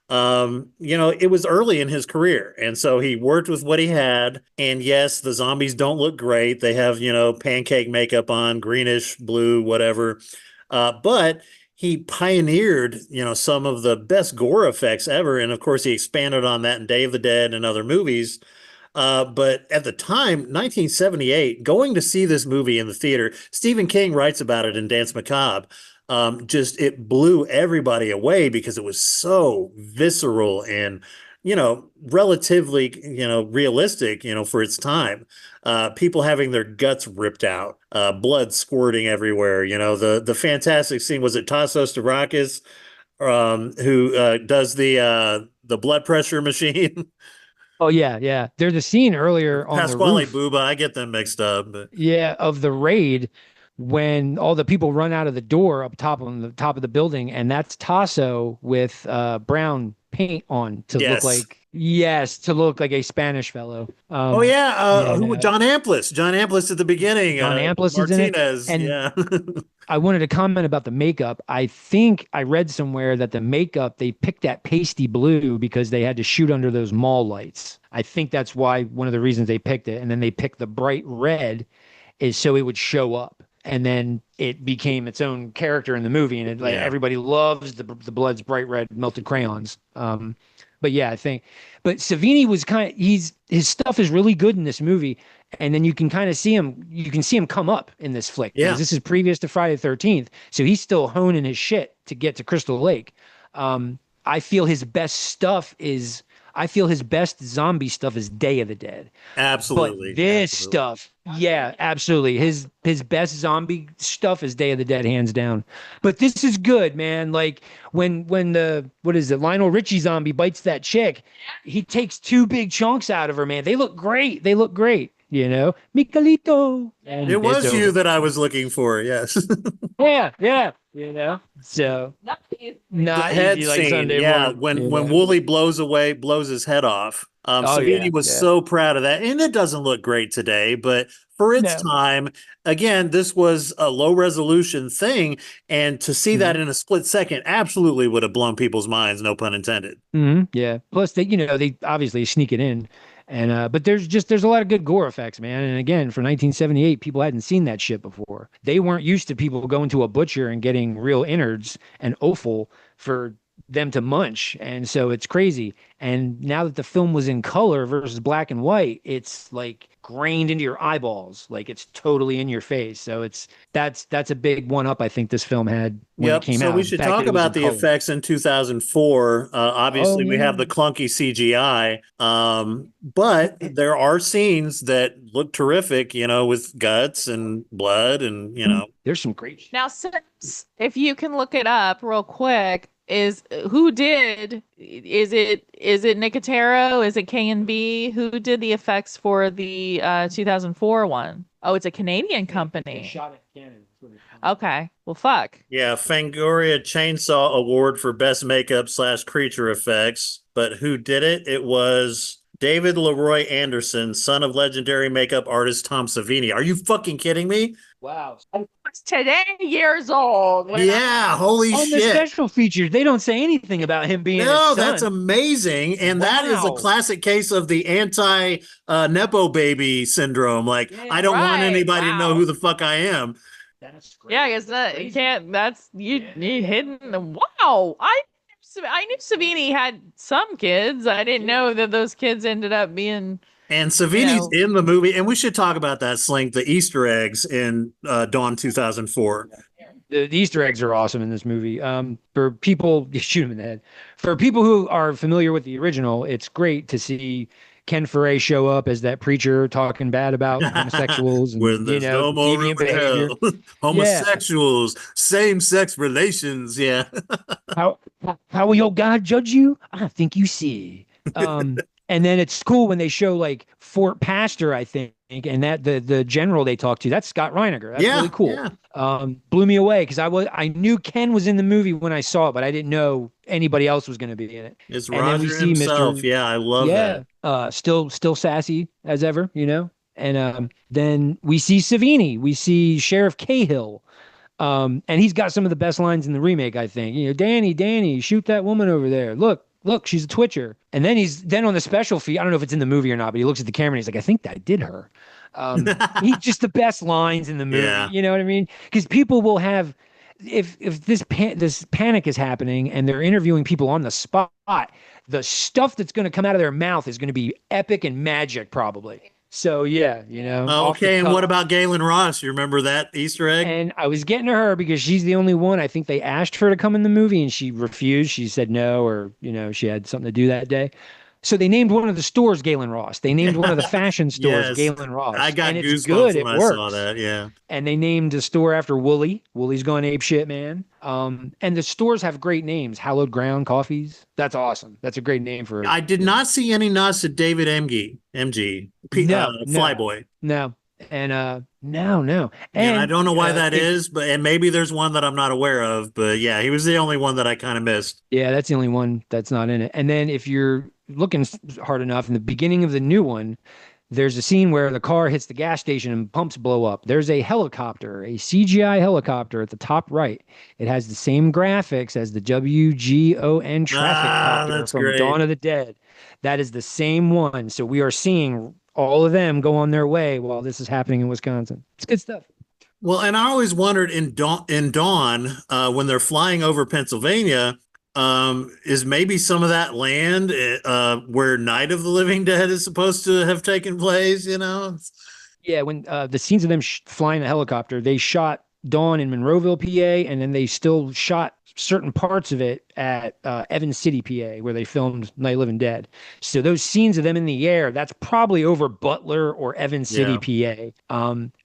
It was early in his career, and so he worked with what he had. And yes, the zombies don't look great. They have, pancake makeup on, greenish, blue, whatever. But he pioneered, some of the best gore effects ever. And of course, he expanded on that in Day of the Dead and other movies. But at the time, 1978, going to see this movie in the theater, Stephen King writes about it in Danse Macabre. It blew everybody away because it was so visceral and, relatively, realistic, for its time. People having their guts ripped out, blood squirting everywhere. The fantastic scene, was it Tassos Dourakis, who does the blood pressure machine? oh yeah. There's a scene earlier on the Pasquale roof. Booba, I get them mixed up. But Yeah, of the raid when all the people run out of the door up top on the top of the building, and that's Tasso with brown paint on to Yes. look like a Spanish fellow. John Amplis. John Amplis at the beginning. John Amplis is in it. Martinez. And yeah. I wanted to comment about the makeup. I think I read somewhere that the makeup, they picked that pasty blue because they had to shoot under those mall lights. I think that's why one of the reasons they picked it. And then they picked the bright red is so it would show up. And then it became its own character in the movie. And everybody loves the blood's bright red melted crayons. But yeah, I think, but Savini was his stuff is really good in this movie. And then you can kind of see him come up in this flick Yeah. because this is previous to Friday the 13th. So he's still honing his shit to get to Crystal Lake. I feel his best zombie stuff is Day of the Dead. Absolutely. But this stuff, yeah, absolutely. His best zombie stuff is Day of the Dead, hands down. But this is good, man. Like when the Lionel Richie zombie bites that chick, he takes 2 big chunks out of her, man. They look great. You know, Michelito. And It was it's you over. that I was looking for. Yes. Yeah. You know, so not The head easy like scene, Sunday yeah. morning. When Wooly blows his head off, Savini was so proud of that, and it doesn't look great today, but for its time, again, this was a low resolution thing, and to see that in a split second absolutely would have blown people's minds. No pun intended. Yeah. Plus, they obviously sneak it in. And but there's a lot of good gore effects, man. And again, for 1978, people hadn't seen that shit before. They weren't used to people going to a butcher and getting real innards and offal for them to munch. And so it's crazy. And now that the film was in color versus black and white, it's like grained into your eyeballs, like it's totally in your face. So that's a big one up I think this film had when it came out. So we should talk about the effects in 2004. Obviously we have the clunky CGI, but there are scenes that look terrific, with guts and blood, and there's some great now. If you can look it up real quick, is it Nicotero? Is it K&B? Who did the effects for the 2004 one? Oh, it's a Canadian company. Shot at Canada. Okay. Well, fuck. Yeah, Fangoria Chainsaw Award for Best Makeup / Creature Effects. But who did it? It was David Leroy Anderson, son of legendary makeup artist Tom Savini. Are you fucking kidding me? Wow. Today years old. Yeah, holy shit. On the special features, they don't say anything about him being his son. That's amazing. And that is a classic case of the anti-Nepo baby syndrome. Like, I don't want anybody to know who the fuck I am. That's great. Yeah, I guess that you can't. That's you hidden. Wow, I knew Savini had some kids. I didn't know that those kids ended up being. And Savini's in the movie, and we should talk about that, Slink, the Easter eggs in Dawn 2004. The Easter eggs are awesome in this movie. For people, you shoot them in the head. For people who are familiar with the original, it's great to see Ken Foray show up as that preacher talking bad about homosexuals and when there's no more room in hell. Homosexuals, same-sex relations. Yeah. How will your God judge you? I think you see. And then it's cool when they show like Fort Pastor, I think, and that the general they talk to, that's Scott Reiniger. That's really cool. Yeah. Blew me away because I knew Ken was in the movie when I saw it, but I didn't know anybody else was going to be in it. It's Roger himself. Yeah, I love that. Still sassy as ever, And then we see Savini, we see Sheriff Cahill. And he's got some of the best lines in the remake, I think. Danny, shoot that woman over there. Look, she's a twitcher. And then on the special feed, I don't know if it's in the movie or not, but he looks at the camera and he's like, I think that did her. He's just the best lines in the movie. Yeah. You know what I mean? Because people will have, if this panic is happening and they're interviewing people on the spot, the stuff that's going to come out of their mouth is going to be epic and magic probably. So yeah, Okay, and what about Galen Ross? You remember that Easter egg? And I was getting to her because she's the only one. I think they asked her to come in the movie and she refused. She said no, or she had something to do that day. So they named one of the stores Galen Ross. They named one of the fashion stores Galen Ross. I got goosebumps good. when I saw that. Yeah. And they named a store after Wooly. Wooly's going ape shit, man. And the stores have great names. Hallowed Ground Coffees. That's awesome. That's a great name for it. I did not see any nods to David MG, Flyboy. No. And no. And I don't know why that is, but maybe there's one that I'm not aware of. But yeah, he was the only one that I kind of missed. Yeah, that's the only one that's not in it. And then if you're looking hard enough, in the beginning of the new one, there's a scene where the car hits the gas station and pumps blow up. There's a helicopter, a CGI helicopter at the top right. It has the same graphics as the WGON traffic copter from great. Dawn of the Dead. That is the same one. So we are seeing all of them go on their way while this is happening in Wisconsin. It's good stuff. Well, and I always wondered in Dawn when they're flying over Pennsylvania, is maybe some of that land where Night of the Living Dead is supposed to have taken place, you know? Yeah, when the scenes of them flying the helicopter, they shot Dawn in Monroeville, PA, and then they still shot certain parts of it at Evans City, PA, where they filmed Night of the Living Dead. So those scenes of them in the air, that's probably over Butler or Evans City, PA.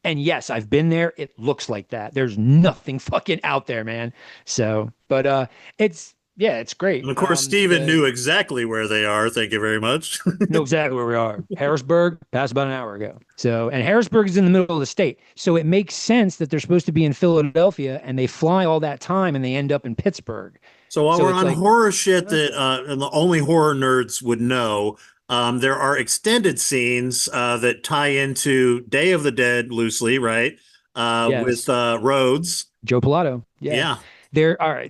And yes, I've been there. It looks like that. There's nothing fucking out there, man. So, but it's yeah, it's great. And of course, Steven knew exactly where they are. Thank you very much. know exactly where we are. Harrisburg, passed about an hour ago. So, and Harrisburg is in the middle of the state. So it makes sense that they're supposed to be in Philadelphia and they fly all that time and they end up in Pittsburgh. So while we're on horror shit that and the only horror nerds would know, there are extended scenes that tie into Day of the Dead loosely, right? With Rhodes. Joe Pilato. Yeah. There are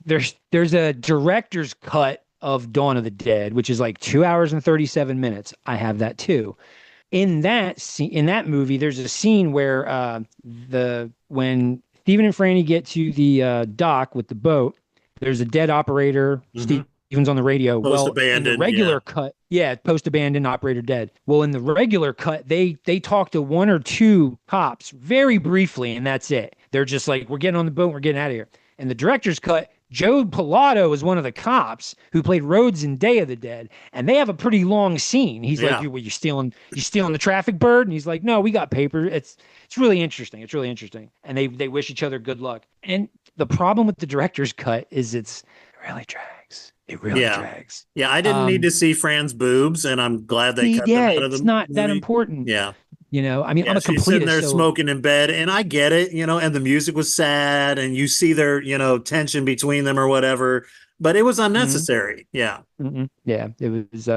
there's a director's cut of Dawn of the Dead, which is like 2 hours and 37 minutes. I have that too. In that movie, there's a scene where when Stephen and Franny get to the dock with the boat, there's a dead operator. Steven's on the radio. Post-abandoned, in the regular cut, post-abandoned operator dead. Well, in the regular cut, they talk to one or two cops very briefly, and that's it. They're just like, we're getting on the boat, we're getting out of here. In the director's cut, Joe Pilato is one of the cops who played Rhodes in Day of the Dead, and they have a pretty long scene. He's like, "You stealing the traffic bird?" And he's like, "No, we got paper." It's really interesting. It's really interesting, and they wish each other good luck. And the problem with the director's cut is it really drags. It really drags. Yeah, I didn't need to see Fran's boobs, and I'm glad they cut them out of the movie. It's not that important. Yeah. You know, I mean, I'm a completist. She's sitting there smoking in bed, and I get it, you know, and the music was sad, and you see their, you know, tension between them or whatever, but it was unnecessary. Yeah. Yeah, it was,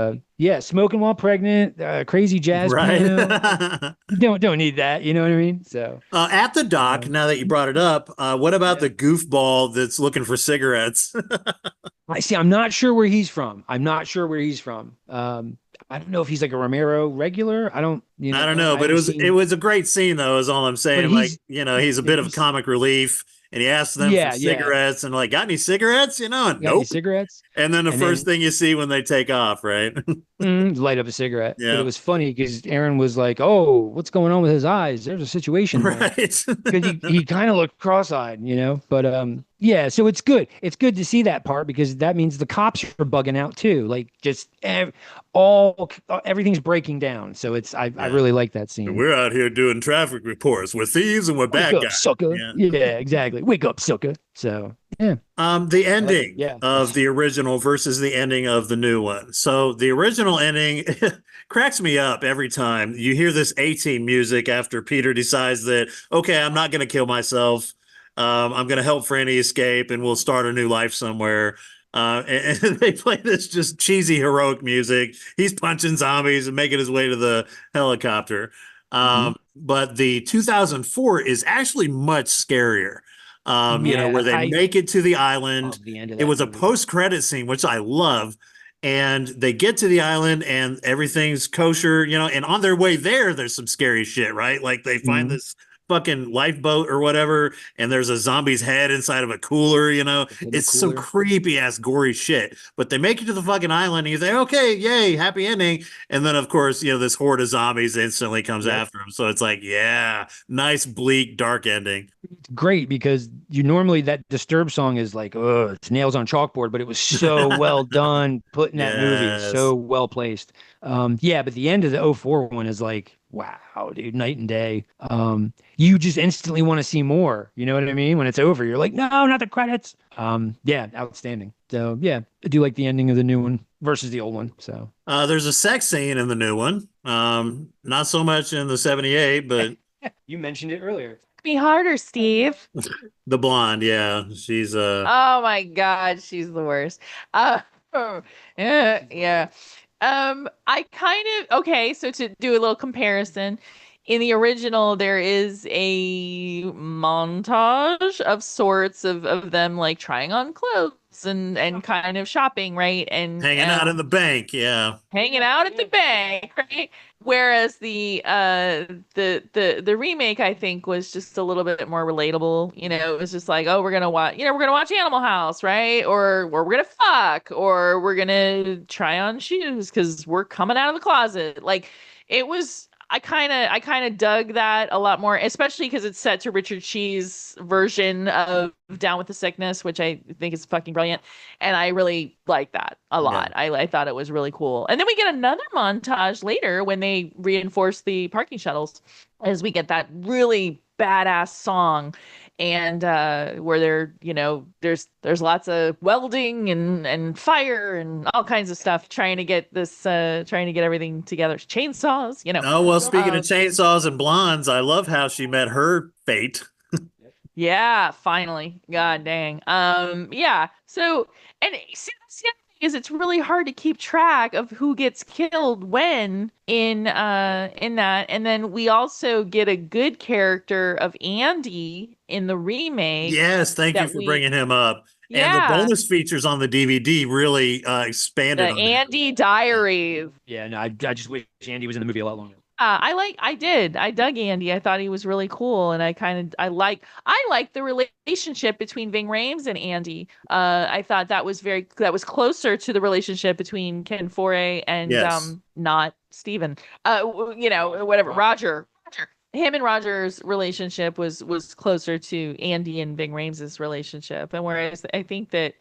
smoking while pregnant, crazy jazz piano. Don't need that, you know what I mean? So at the dock, now that you brought it up, what about the goofball that's looking for cigarettes? I'm not sure where he's from. I don't know if he's like a Romero regular. I don't know, but it was a great scene though, is all I'm saying. Like, you know, he's a bit of comic relief, and he asks them for cigarettes and like, got any cigarettes? You know, and nope. Cigarettes. And then the first thing you see when they take off, right? Light up a cigarette. Yeah. But it was funny because Aaron was like, "Oh, what's going on with his eyes? There's a situation." Right. Because he kind of looked cross-eyed, you know. But yeah, so it's good. It's good to see that part because that means the cops are bugging out too. Like just everything's breaking down. So I really like that scene. We're out here doing traffic reports. We're thieves and we're bad guys. Sucker. Yeah, exactly. Wake up, sucker. So yeah. The ending of the original versus the ending of the new one. So the original ending cracks me up every time you hear this A-Team music after Peter decides that, okay, I'm not going to kill myself. I'm going to help Franny escape and we'll start a new life somewhere. And they play this just cheesy heroic music. He's punching zombies and making his way to the helicopter. But the 2004 is actually much scarier. You know, where they make it to the island. It was a post-credit scene, which I love. And they get to the island and everything's kosher, you know, and on their way there, there's some scary shit, right? Like they find this fucking lifeboat or whatever, and there's a zombie's head inside of a cooler, you know. It's some creepy ass gory shit. But they make it to the fucking island and you think, okay, yay, happy ending. And then of course, you know, this horde of zombies instantly comes after them. So it's like, yeah, nice, bleak, dark ending. Great, because you normally that Disturbed song is like, oh, it's nails on chalkboard, but it was so well done put in that movie, so well placed. But the end of the 04 one is like, wow, dude, night and day. You just instantly want to see more. You know what I mean? When it's over, you're like, no, not the credits. Outstanding. So yeah, I do like the ending of the new one versus the old one. So there's a sex scene in the new one. Not so much in the 78, but you mentioned it earlier. Me harder, Steve. The blonde, yeah, she's oh my god, she's the worst. I kind of so to do a little comparison, in the original, there is a montage of sorts of them like trying on clothes and kind of shopping, right? And Hanging out in the bank, yeah. hanging out at the bank, right? Whereas the remake, I think, was just a little bit more relatable. You know, it was just like, oh, we're gonna watch, we're gonna watch Animal House, right? Or we're gonna fuck, or we're gonna try on shoes because we're coming out of the closet. Like, it was. I kind of dug that a lot more, especially because it's set to Richard Chee's version of Down with the Sickness, which I think is fucking brilliant, and I really like that a lot. I thought it was really cool. And then we get another montage later when they reinforce the parking shuttles, as we get that really badass song, and where there's lots of welding and fire and all kinds of stuff trying to get everything together. Chainsaws, Oh, well, speaking of chainsaws and blondes, I love how she met her fate. Yeah, finally. God dang. Yeah. So, and see, that's the other thing is it's really hard to keep track of who gets killed when in that. And then we also get a good character of Andy in the remake. Yes, thank you for bringing him up. And the bonus features on the DVD really expanded on Andy Diaries. Yeah, no, I just wish Andy was in the movie a lot longer. I dug Andy. I thought he was really cool, and I like the relationship between Ving Rhames and Andy. I thought that was closer to the relationship between Ken Foree and not Steven. Whatever, Roger. Him and Roger's relationship was closer to Andy and Ving Rhames' relationship, and whereas I think that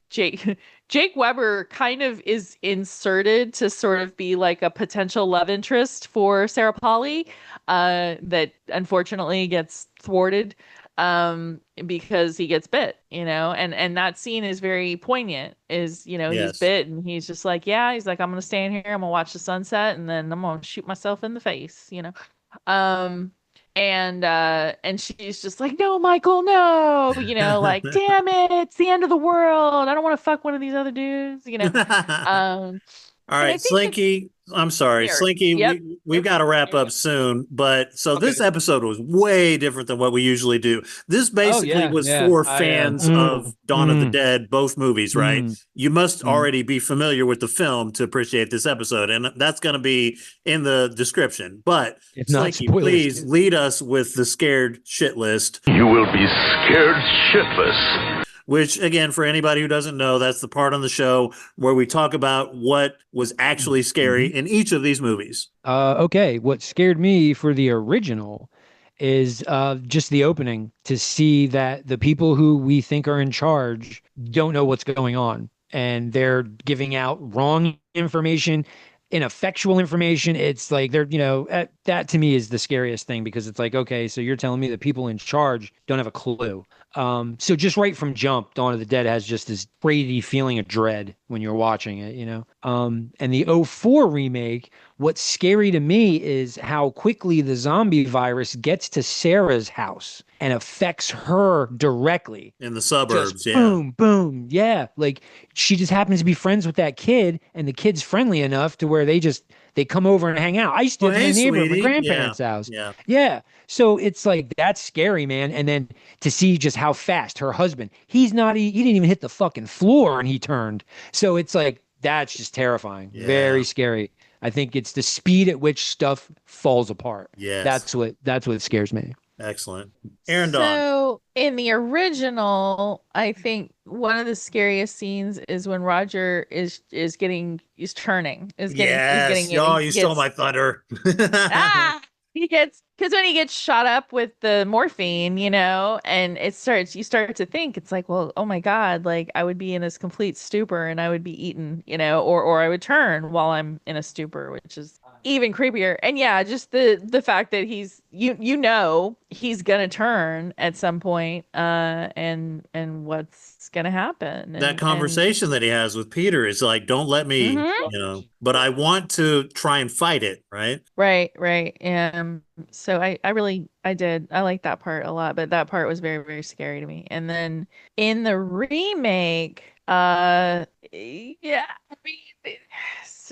Jake Weber kind of is inserted to sort of be like a potential love interest for Sarah Polley, that unfortunately gets thwarted because he gets bit, and that scene is very poignant. He's bit and he's just like, he's like, I'm gonna stay in here, I'm gonna watch the sunset, and then I'm gonna shoot myself in the face, and she's just like, no, Michael, no, like, damn it, it's the end of the world, I don't want to fuck one of these other dudes. All right, Slinky. I'm sorry, Slinky. Yep. We've got to wrap up soon. But this episode was way different than what we usually do. This basically was for fans of Dawn of the Dead, both movies, right? You must already be familiar with the film to appreciate this episode, and that's going to be in the description. But Slinky, please lead us with the scared shit list. You will be scared shitless. Which, again, for anybody who doesn't know, that's the part on the show where we talk about what was actually scary in each of these movies. Okay, what scared me for the original is just the opening, to see that the people who we think are in charge don't know what's going on, and they're giving out wrong information, ineffectual information. It's like they're, that to me is the scariest thing, because it's like, okay, so you're telling me the people in charge don't have a clue. So just right from jump, Dawn of the Dead has just this crazy feeling of dread when you're watching it, and the '04 remake, what's scary to me is how quickly the zombie virus gets to Sarah's house and affects her directly. In the suburbs, just boom, boom. Yeah. Like, she just happens to be friends with that kid, and the kid's friendly enough to where they come over and hang out. I used to live in the neighborhood at my grandparents' house. Yeah. So it's like, that's scary, man. And then to see just how fast her husband, he didn't even hit the fucking floor and he turned. So it's like, that's just terrifying. Very scary. I think it's the speed at which stuff falls apart. Yeah. That's what scares me. Excellent. ERIN Dawn. So in the original, I think one of the scariest scenes is when Roger is turning. You stole my thunder. Because when he gets shot up with the morphine, and you start to think, it's like, well, oh my God, like, I would be in this complete stupor and I would be eaten, or I would turn while I'm in a stupor, which is even creepier. And just the fact that he's he's gonna turn at some point, and what's gonna happen. That conversation that he has with Peter is like, don't let me, but I want to try and fight it, right? Right. So I like that part a lot, but that part was very, very scary to me. And then in the remake,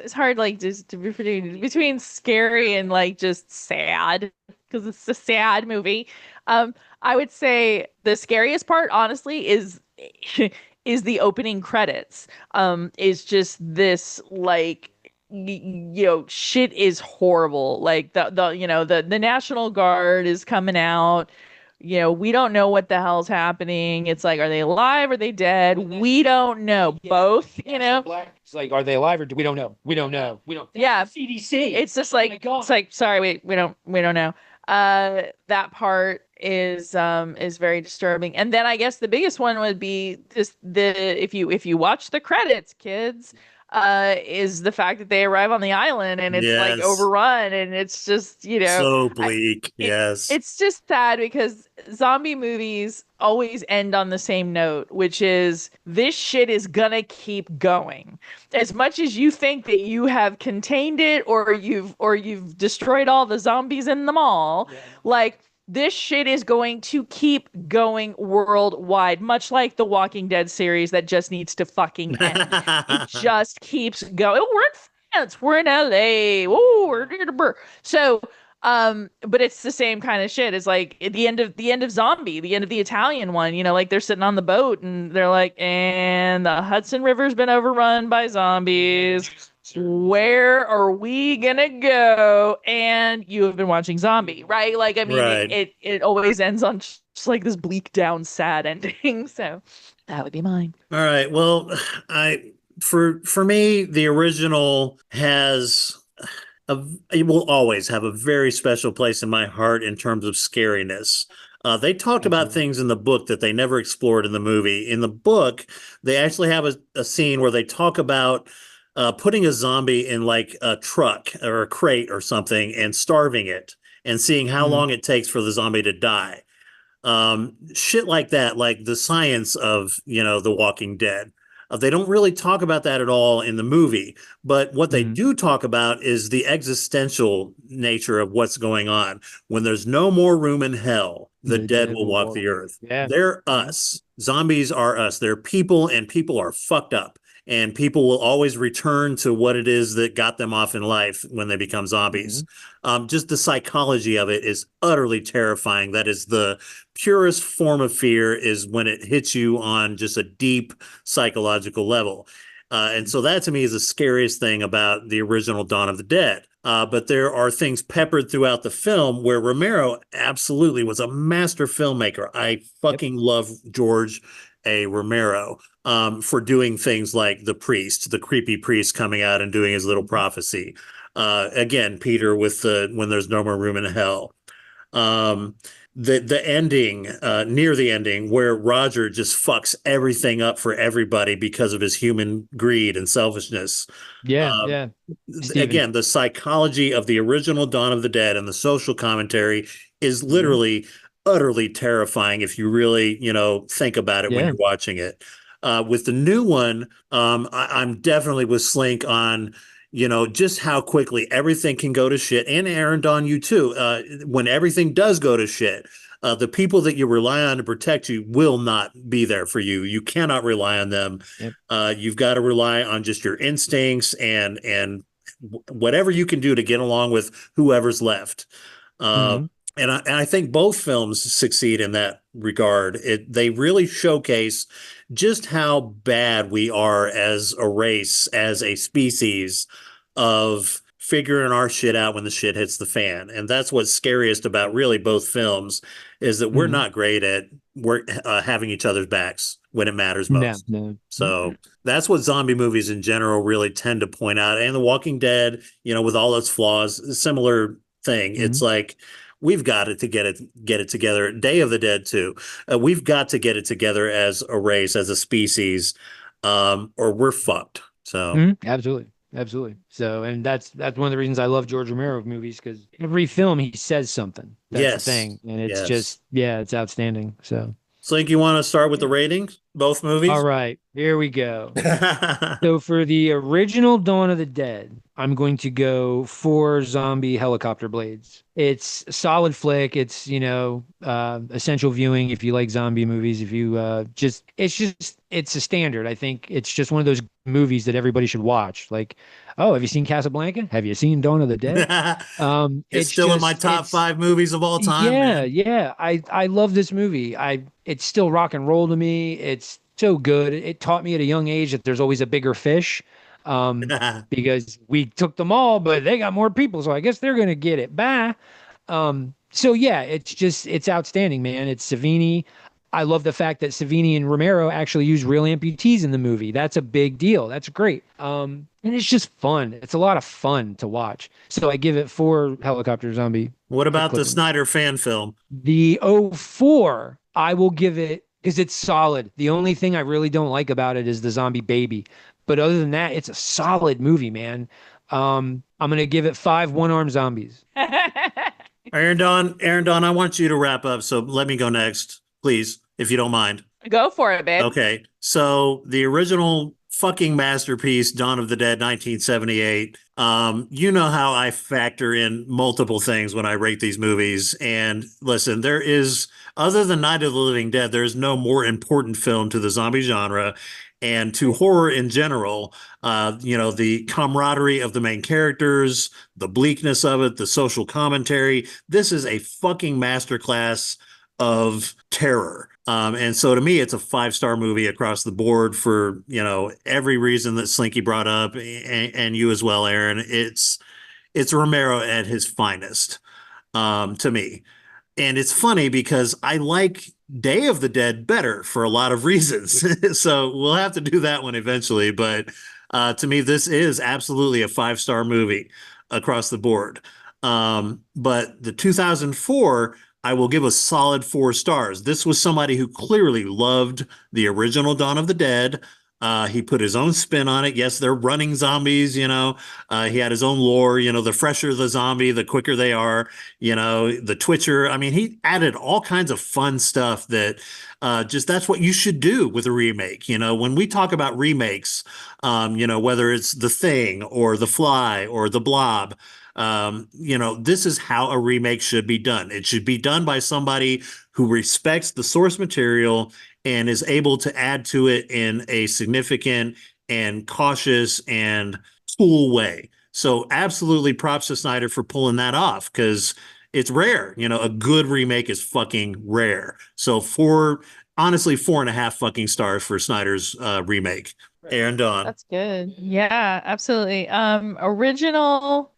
it's hard like just to be between scary and like just sad because it's a sad movie. I would say the scariest part, honestly, is is the opening credits. Is just this like shit is horrible. Like the National Guard is coming out. We don't know what the hell's happening. It's like, are they alive? Are they dead? We don't know. Both, It's like, are they alive or do we don't know? We don't know. We don't. Yeah. CDC. It's just like, it's like, sorry, wait, we don't know. That part is very disturbing. And then I guess the biggest one would be just if you watch the credits, kids, is the fact that they arrive on the island and it's like Yes. overrun and it's just, So bleak. Yes. It's just sad because zombie movies always end on the same note, which is this shit is gonna keep going. As much as you think that you have contained it or you've destroyed all the zombies in the mall, like this shit is going to keep going worldwide, much like the Walking Dead series that just needs to fucking end. It just keeps going. We're in France. We're in LA. Whoa, we're near the burr. So, but it's the same kind of shit. It's like at the end of Zombie, the end of the Italian one, like they're sitting on the boat and they're like, and the Hudson River's been overrun by zombies. Where are we gonna go? And you have been watching Zombie, right? Like, I mean, Right. it always ends on just like this bleak down sad ending. So that would be mine. All right. Well, for me, the original it will always have a very special place in my heart in terms of scariness. They talked about things in the book that they never explored in the movie. In the book, they actually have a scene where they talk about putting a zombie in like a truck or a crate or something and starving it and seeing how long it takes for the zombie to die. Shit like that, like the science of, The Walking Dead. They don't really talk about that at all in the movie, but what they do talk about is the existential nature of what's going on. When there's no more room in hell, the dead will walk the earth. Yeah. They're us. Zombies are us. They're people, and people are fucked up. And people will always return to what it is that got them off in life when they become zombies. Just the psychology of it is utterly terrifying. That is the purest form of fear, is when it hits you on just a deep psychological level. And so that to me is the scariest thing about the original Dawn of the Dead. But there are things peppered throughout the film where Romero absolutely was a master filmmaker. I fucking love George A. Romero for doing things like The Priest, the creepy priest coming out and doing his little prophecy. Again, Peter with When There's No More Room in Hell. The ending, near the ending, where Roger just fucks everything up for everybody because of his human greed and selfishness. Yeah. Again, the psychology of the original Dawn of the Dead and the social commentary is literally utterly terrifying if you really, think about it when you're watching it. With the new one, I'm definitely with Slink on, just how quickly everything can go to shit. And ERIN Dawn, you too. When everything does go to shit, the people that you rely on to protect you will not be there for you. You cannot rely on them. You've got to rely on just your instincts and whatever you can do to get along with whoever's left. And I think both films succeed in that regard. They really showcase just how bad we are as a race, as a species, of figuring our shit out when the shit hits the fan. And that's what's scariest about really both films, is that we're not great at having each other's backs when it matters most. No. So that's what zombie movies in general really tend to point out. And The Walking Dead, with all its flaws, similar thing. It's like, we've got to get it together. Day of the Dead too. We've got to get it together as a race, as a species, or we're fucked. So Absolutely. So, and that's one of the reasons I love George Romero movies, because every film he says something. That's the thing, and it's just it's outstanding. So, Slink, you want to start with the ratings? Both movies? All right, here we go. So for the original Dawn of the Dead, I'm going to go 4 zombie helicopter blades. It's a solid flick. It's, essential viewing if you like zombie movies. If you it's a standard. I think it's just one of those movies that everybody should watch. Like, oh, have you seen Casablanca? Have you seen Dawn of the Dead? It's still in my top 5 movies of all time. Yeah, man. yeah. I love this movie. It's still rock and roll to me. It's so good. It taught me at a young age that there's always a bigger fish. Because we took them all, but they got more people, so I guess they're gonna get it. Bye. So yeah, it's outstanding, man. It's Savini. I love the fact that Savini and Romero actually use real amputees in the movie. That's a big deal. That's great. And it's just fun. It's a lot of fun to watch. So I give it 4 helicopter zombie. What about the Snyder fan film? The '04, I will give it because it's solid. The only thing I really don't like about it is the zombie baby. But other than that, it's a solid movie, man. I'm gonna give it 5 one-armed zombies. ERIN Dawn, I want you to wrap up, so let me go next, please, if you don't mind. Go for it, babe. Okay, so the original fucking masterpiece, Dawn of the Dead, 1978. You know how I factor in multiple things when I rate these movies. And listen, there is, other than Night of the Living Dead, there's no more important film to the zombie genre and to horror in general. The camaraderie of the main characters, the bleakness of it, the social commentary. This is a fucking masterclass of terror. And so to me, it's a 5-star movie across the board for, every reason that Slinky brought up and you as well, Aaron. It's Romero at his finest, to me. And it's funny because I like Day of the Dead better for a lot of reasons. So we'll have to do that one eventually. But to me, this is absolutely a 5-star movie across the board. But the 2004, I will give a solid 4 stars. This was somebody who clearly loved the original Dawn of the Dead. He put his own spin on it. Yes, they're running zombies, he had his own lore, the fresher the zombie, the quicker they are, the twitcher. I mean, he added all kinds of fun stuff that that's what you should do with a remake. When we talk about remakes, whether it's The Thing or The Fly or The Blob, this is how a remake should be done. It should be done by somebody who respects the source material and is able to add to it in a significant and cautious and cool way. So absolutely props to Snyder for pulling that off, because it's rare. A good remake is fucking rare. So honestly, 4.5 fucking stars for Snyder's remake. ERIN Dawn. That's good. Yeah, absolutely. Original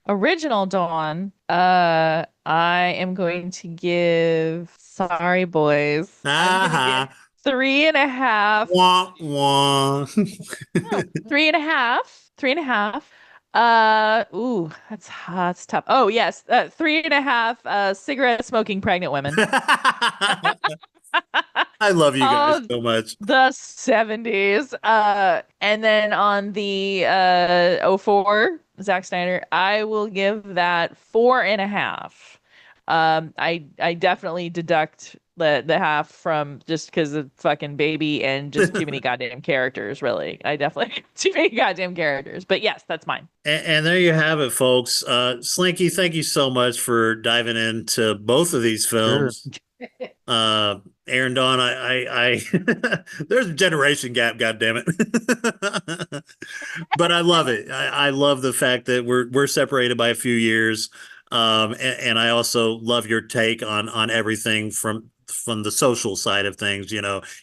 Dawn. I am going to give. Sorry, boys. I'm gonna give 3.5. Wah, wah. No, 3.5. 3.5. Ooh, that's tough. Oh yes, 3.5. Cigarette smoking pregnant women. I love you guys so much. The 70s. And then on the 04, Zack Snyder, I will give that 4.5. I definitely deduct the half from just because of fucking baby and just too many goddamn characters, really. I definitely too many goddamn characters. But yes, that's mine. And there you have it, folks. Slinky, thank you so much for diving into both of these films. Sure. ERIN Dawn, I there's a generation gap, goddammit. But I love it. I love the fact that we're separated by a few years. And I also love your take on everything from the social side of things.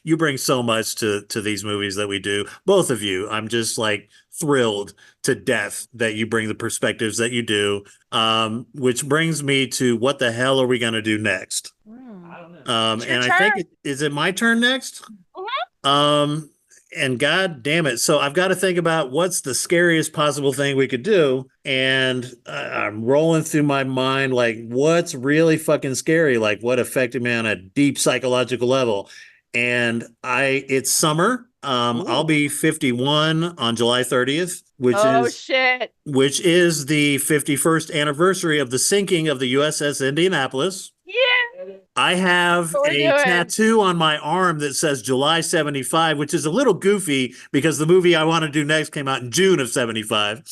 You bring so much to these movies that we do, both of you. I'm just like thrilled to death that you bring the perspectives that you do, which brings me to what the hell are we going to do next? I don't know. And I think is it my turn next? Mm-hmm. And God damn it. So I've got to think about what's the scariest possible thing we could do. And I'm rolling through my mind, like, what's really fucking scary? Like, what affected me on a deep psychological level? And it's summer. I'll be 51 on July 30th, which is the 51st anniversary of the sinking of the USS Indianapolis. Yeah. I have What we're a doing. tattoo on my arm that says July 75, which is a little goofy because the movie I want to do next came out in June of 75.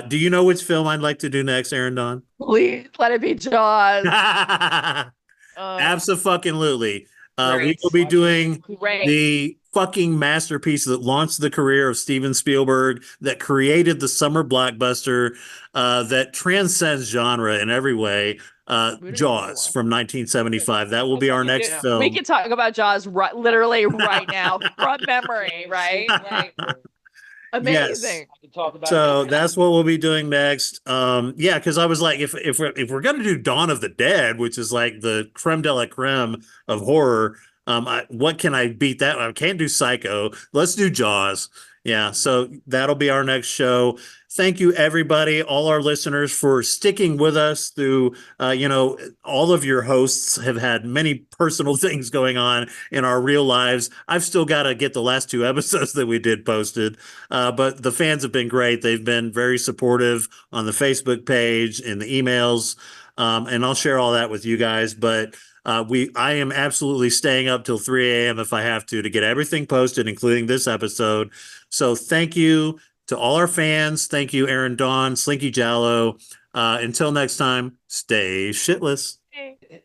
Do you know which film I'd like to do next, ERIN Dawn? Please let it be Jaws. Absolutely. We Great. will be doing Great. the fucking masterpiece that launched the career of Steven Spielberg, that created the summer blockbuster, that transcends genre in every way. Jaws from 1975. That will be our next film. We can talk about Jaws literally right now from memory, right? Like, amazing. Yes. So that's what we'll be doing next. Yeah, because I was like, if we're gonna do Dawn of the Dead, which is like the creme de la creme of horror, what can I beat that? I can't do Psycho. Let's do Jaws. Yeah, so that'll be our next show. Thank you, everybody, all our listeners, for sticking with us through, all of your hosts have had many personal things going on in our real lives. I've still got to get the last 2 episodes that we did posted, but the fans have been great. They've been very supportive on the Facebook page and the emails, and I'll share all that with you guys. But I am absolutely staying up till 3 a.m. if I have to get everything posted, including this episode. So thank you to all our fans. Thank you, ERIN Dawn, Slinky Giallo. Until next time, stay shitless. Okay.